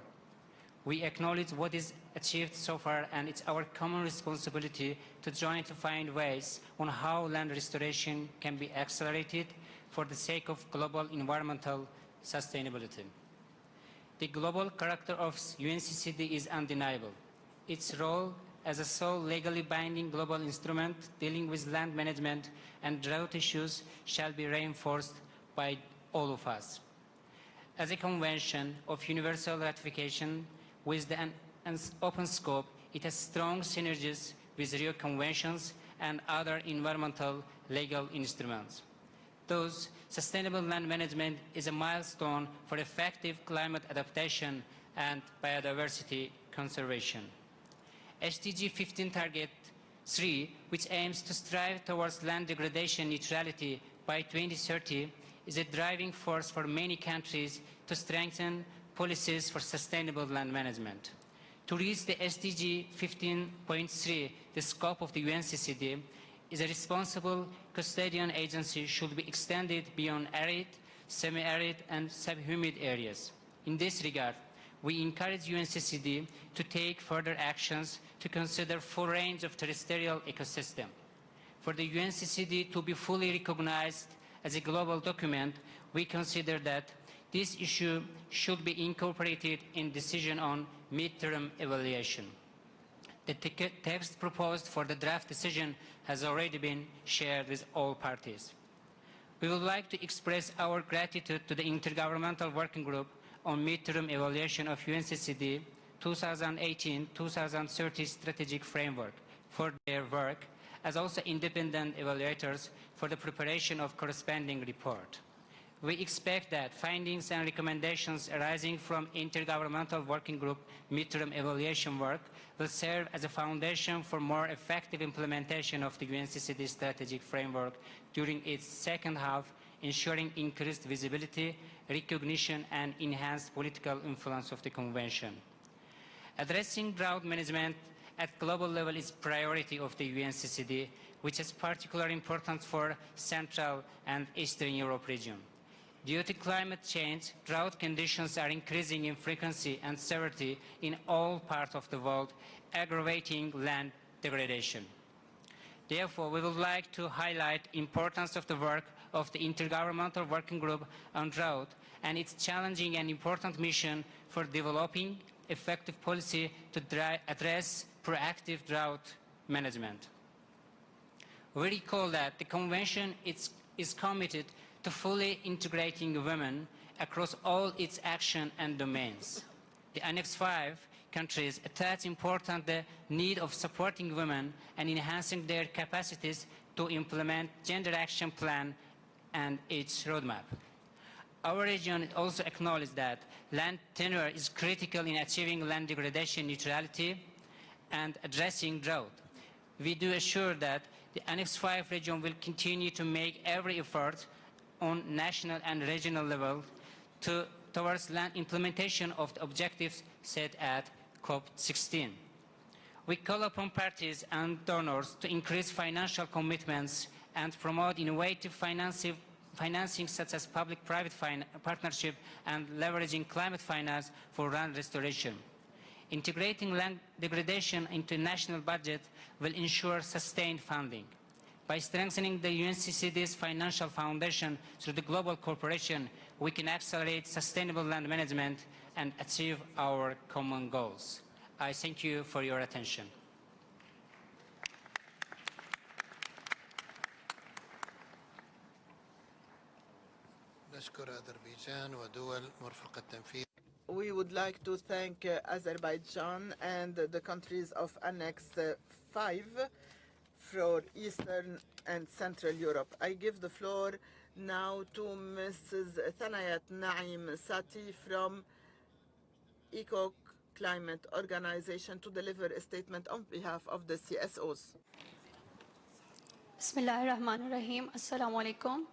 We acknowledge what is achieved so far, and it's our common responsibility to join to find ways on how land restoration can be accelerated for the sake of global environmental sustainability. The global character of UNCCD is undeniable. Its role as a sole legally binding global instrument dealing with land management and drought issues shall be reinforced by all of us. As a convention of universal ratification with an open scope, it has strong synergies with Rio Conventions and other environmental legal instruments. Thus, sustainable land management is a milestone for effective climate adaptation and biodiversity conservation. SDG 15 Target 3, which aims to strive towards land degradation neutrality by 2030, is a driving force for many countries to strengthen policies for sustainable land management. To reach the SDG 15.3, the scope of the UNCCD is a responsible custodian agency should be extended beyond arid, semi-arid, and subhumid areas. In this regard, we encourage UNCCD to take further actions to consider full range of terrestrial ecosystem. For the UNCCD to be fully recognized as a global document, we consider that this issue should be incorporated in decision on midterm evaluation. The text proposed for the draft decision has already been shared with all parties. We would like to express our gratitude to the Intergovernmental Working Group on midterm evaluation of UNCCD 2018-2030 strategic framework for their work, as also independent evaluators for the preparation of corresponding report. We expect that findings and recommendations arising from Intergovernmental Working Group midterm evaluation work will serve as a foundation for more effective implementation of the UNCCD strategic framework during its second half, ensuring increased visibility, recognition, and enhanced political influence of the Convention. Addressing drought management at global level is priority of the UNCCD, which is particularly important for Central and Eastern Europe region. Due to climate change, drought conditions are increasing in frequency and severity in all parts of the world, aggravating land degradation. Therefore, we would like to highlight the importance of the work of the Intergovernmental Working Group on Drought and its challenging and important mission for developing effective policy to address proactive drought management. We recall that the Convention is committed to fully integrating women across all its action and domains. The Annex 5 countries attach important the need of supporting women and enhancing their capacities to implement Gender Action Plan and its roadmap. Our region also acknowledges that land tenure is critical in achieving land degradation neutrality and addressing drought. We do assure that the Annex 5 region will continue to make every effort on national and regional level towards land implementation of the objectives set at COP16. We call upon parties and donors to increase financial commitments and promote innovative financing such as public-private partnership and leveraging climate finance for land restoration. Integrating land degradation into national budget will ensure sustained funding. By strengthening the UNCCD's financial foundation through the global cooperation, we can accelerate sustainable land management and achieve our common goals. I thank you for your attention. We would like to thank Azerbaijan and the countries of Annex 5 for Eastern and Central Europe. I give the floor now to Mrs. Thanayat Naim Sati from ECO Climate Organization to deliver a statement on behalf of the CSOs. Bismillahir Rahmanir Rahim. Assalamu alaikum.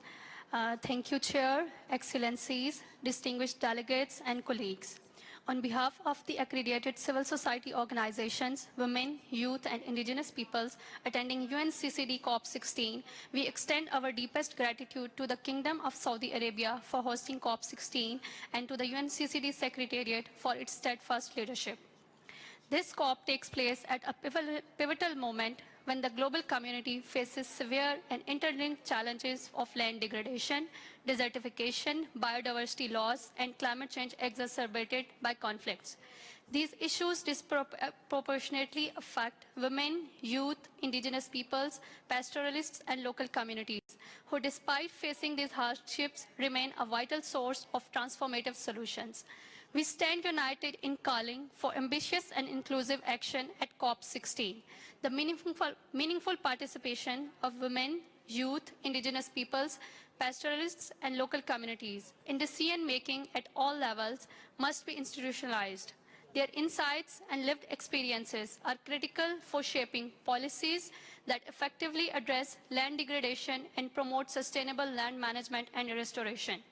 Thank you, Chair, Excellencies, distinguished delegates, and colleagues. On behalf of the accredited civil society organizations, women, youth, and indigenous peoples attending UNCCD COP16, we extend our deepest gratitude to the Kingdom of Saudi Arabia for hosting COP16 and to the UNCCD Secretariat for its steadfast leadership. This COP takes place at a pivotal moment when the global community faces severe and interlinked challenges of land degradation, desertification, biodiversity loss, and climate change exacerbated by conflicts. These issues disproportionately affect women, youth, indigenous peoples, pastoralists, and local communities, who despite facing these hardships remain a vital source of transformative solutions. We stand united in calling for ambitious and inclusive action at COP16. The meaningful participation of women, youth, indigenous peoples, pastoralists, and local communities in decision-making at all levels must be institutionalized. Their insights and lived experiences are critical for shaping policies that effectively address land degradation and promote sustainable land management and restoration.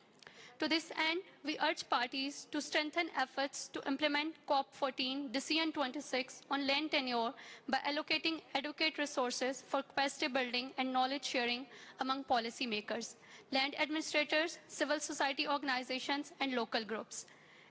To this end, we urge parties to strengthen efforts to implement COP14 Decision 26 on land tenure by allocating adequate resources for capacity building and knowledge sharing among policymakers, land administrators, civil society organizations, and local groups.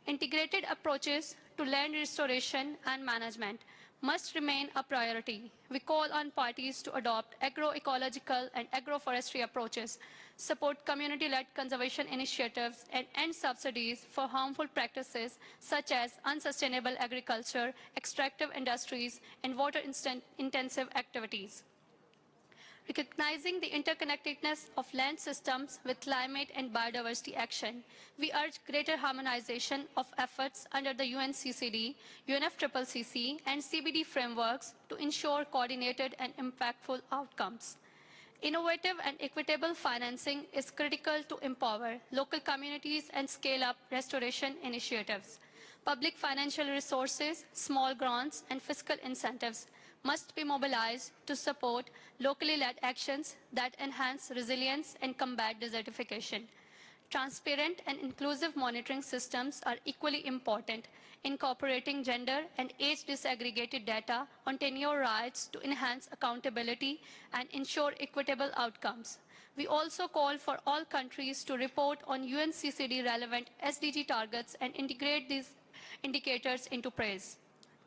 Integrated approaches to land restoration and management must remain a priority. We call on parties to adopt agroecological and agroforestry approaches, support community-led conservation initiatives, and end subsidies for harmful practices such as unsustainable agriculture, extractive industries, and water-intensive activities. Recognizing the interconnectedness of land systems with climate and biodiversity action, we urge greater harmonization of efforts under the UNCCD, UNFCCC, and CBD frameworks to ensure coordinated and impactful outcomes. Innovative and equitable financing is critical to empower local communities and scale up restoration initiatives. Public financial resources, small grants, and fiscal incentives must be mobilized to support locally led actions that enhance resilience and combat desertification. Transparent and inclusive monitoring systems are equally important, incorporating gender and age disaggregated data on tenure rights to enhance accountability and ensure equitable outcomes. We also call for all countries to report on UNCCD relevant SDG targets and integrate these indicators into praise.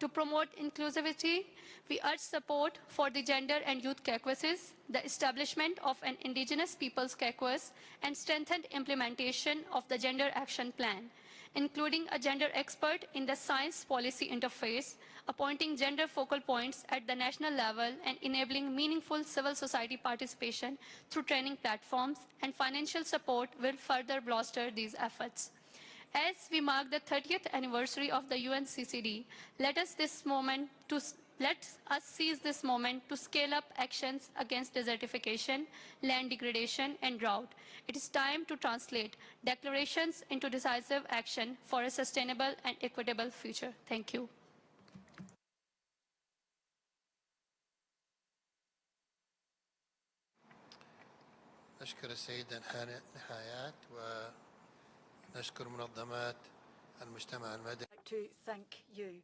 To promote inclusivity, we urge support for the gender and youth caucuses, the establishment of an indigenous peoples caucus, and strengthened implementation of the Gender Action Plan, including a gender expert in the science policy interface, appointing gender focal points at the national level, and enabling meaningful civil society participation through training platforms, and financial support will further bolster these efforts. As we mark the 30th anniversary of the UNCCD, let us seize this moment to scale up actions against desertification, land degradation, and drought. It is time to translate declarations into decisive action for a sustainable and equitable future. Thank you. نشكر السيدة نهايات ونشكر منظمات المجتمع المدني. I'd like to thank you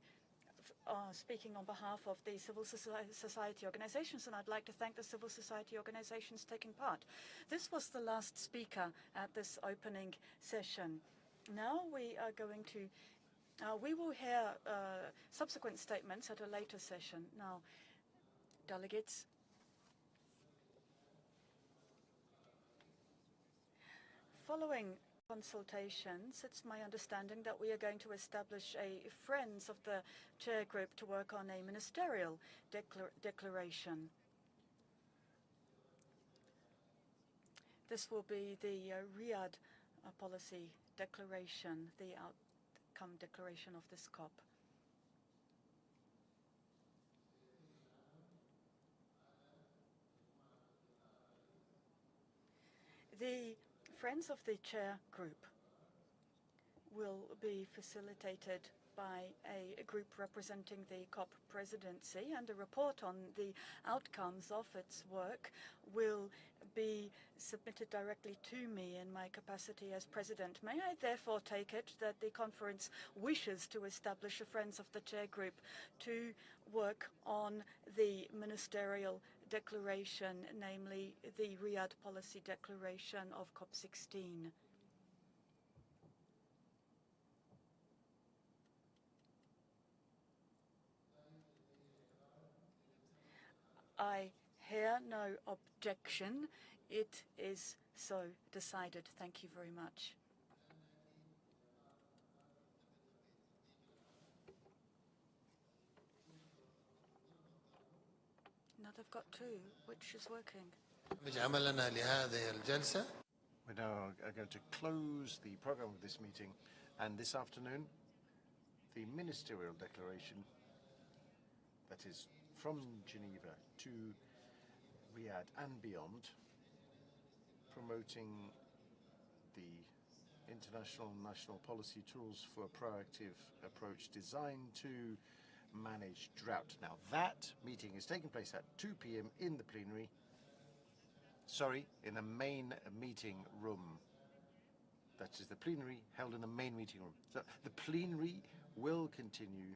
speaking on behalf of the civil society organizations, and I'd like to thank the civil society organizations taking part. This was the last speaker at this opening session. Now we are going to, we will hear subsequent statements at a later session. Now, delegates, following consultations, it's my understanding that we are going to establish a Friends of the Chair Group to work on a ministerial declaration. This will be the Riyadh policy declaration, the outcome declaration of this COP. The Friends of the Chair Group will be facilitated by a group representing the COP presidency, and a report on the outcomes of its work will be submitted directly to me in my capacity as president. May I therefore take it that the conference wishes to establish a Friends of the Chair group to work on the ministerial declaration, namely the Riyadh policy declaration of COP16? I hear no objection. It is so decided. Thank you very much. Now they've got two. Which is working? We're now going to close the program of this meeting, and this afternoon, the ministerial declaration that is from Geneva to Riyadh and beyond, promoting the international and national policy tools for a proactive approach designed to manage drought. Now, that meeting is taking place at 2 p.m. in the plenary. Sorry, in the main meeting room. That is the plenary held in the main meeting room. So the plenary will continue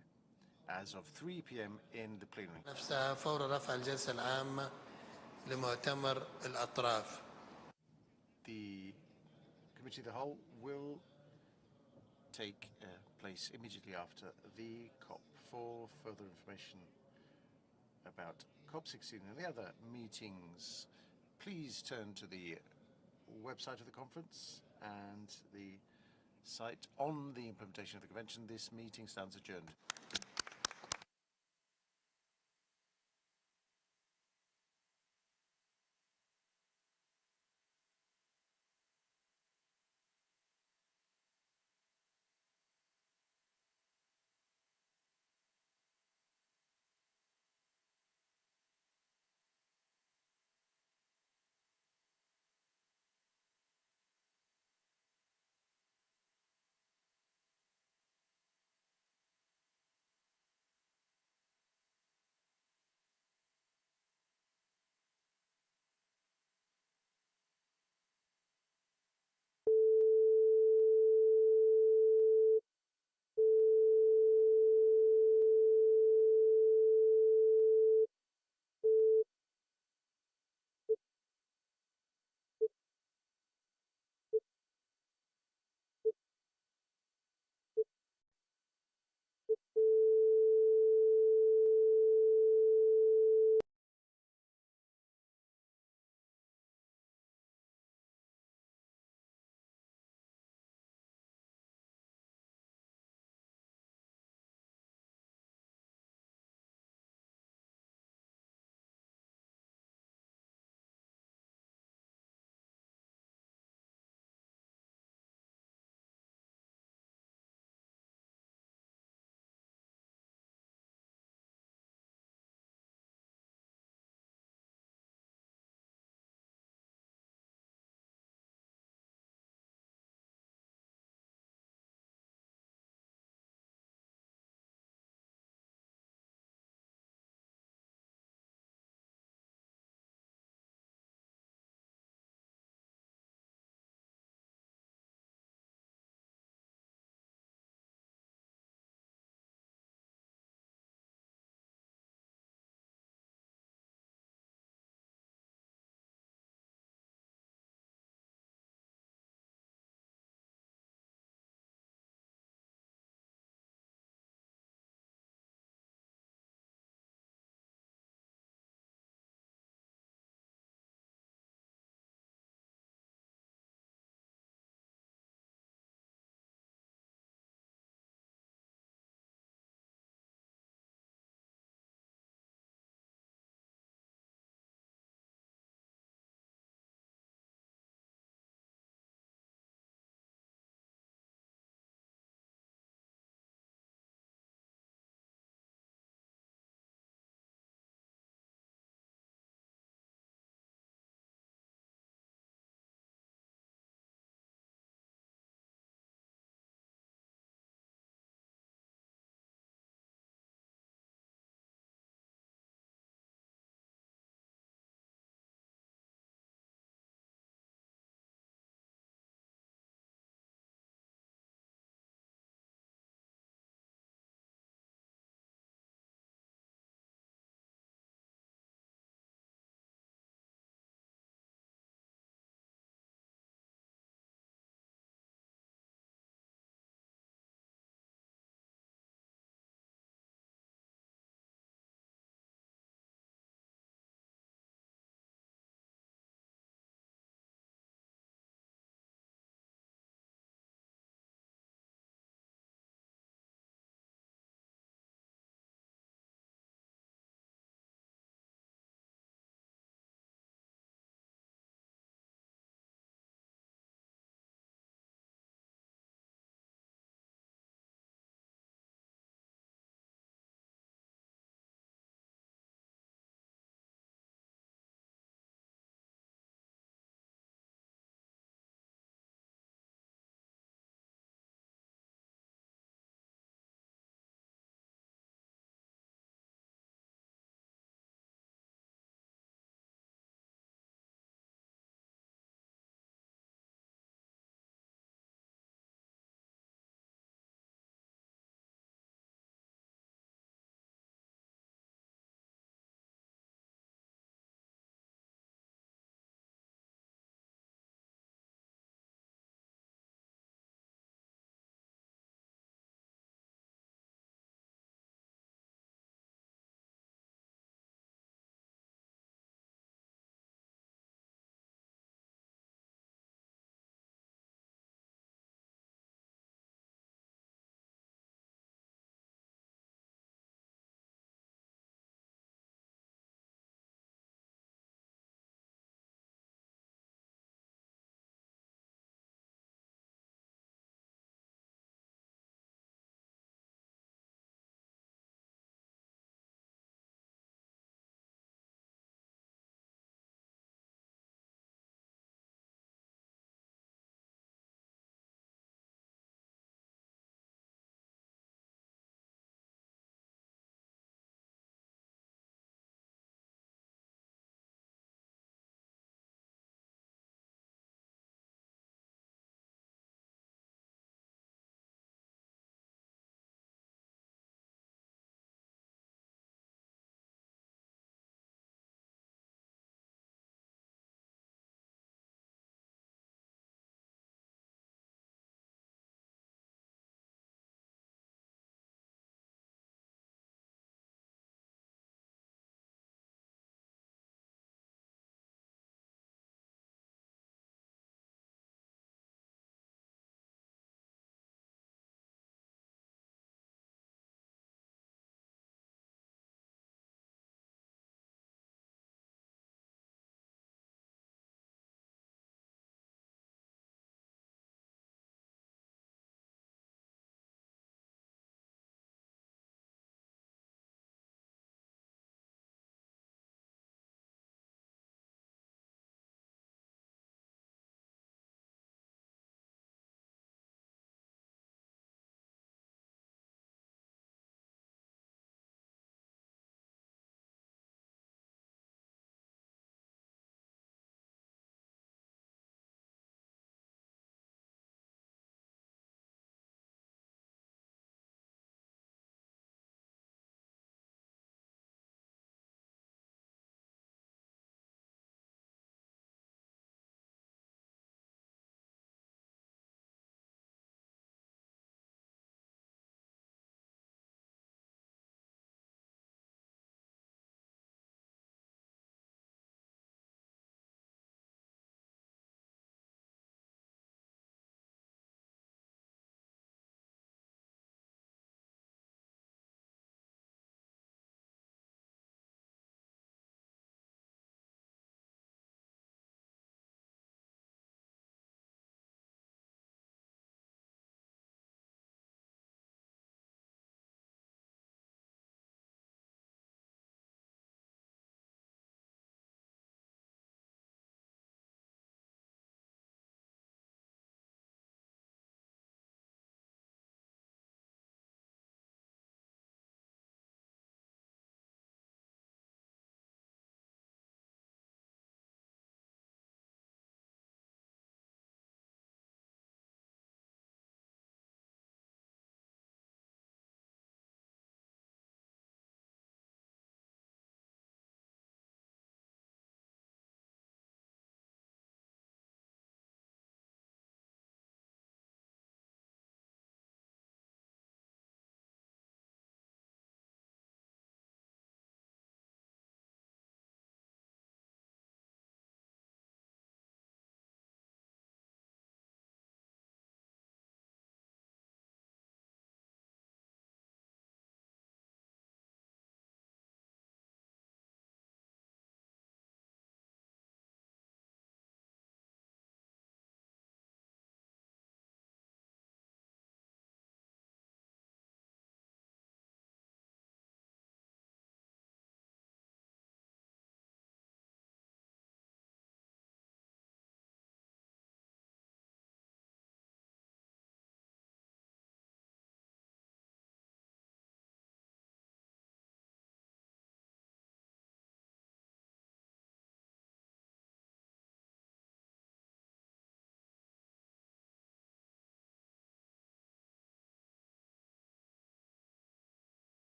as of 3 p.m. in the plenary. The Committee of the Whole will take place immediately after the COP. For further information about COP16 and the other meetings, please turn to the website of the conference and the site on the implementation of the convention. This meeting stands adjourned.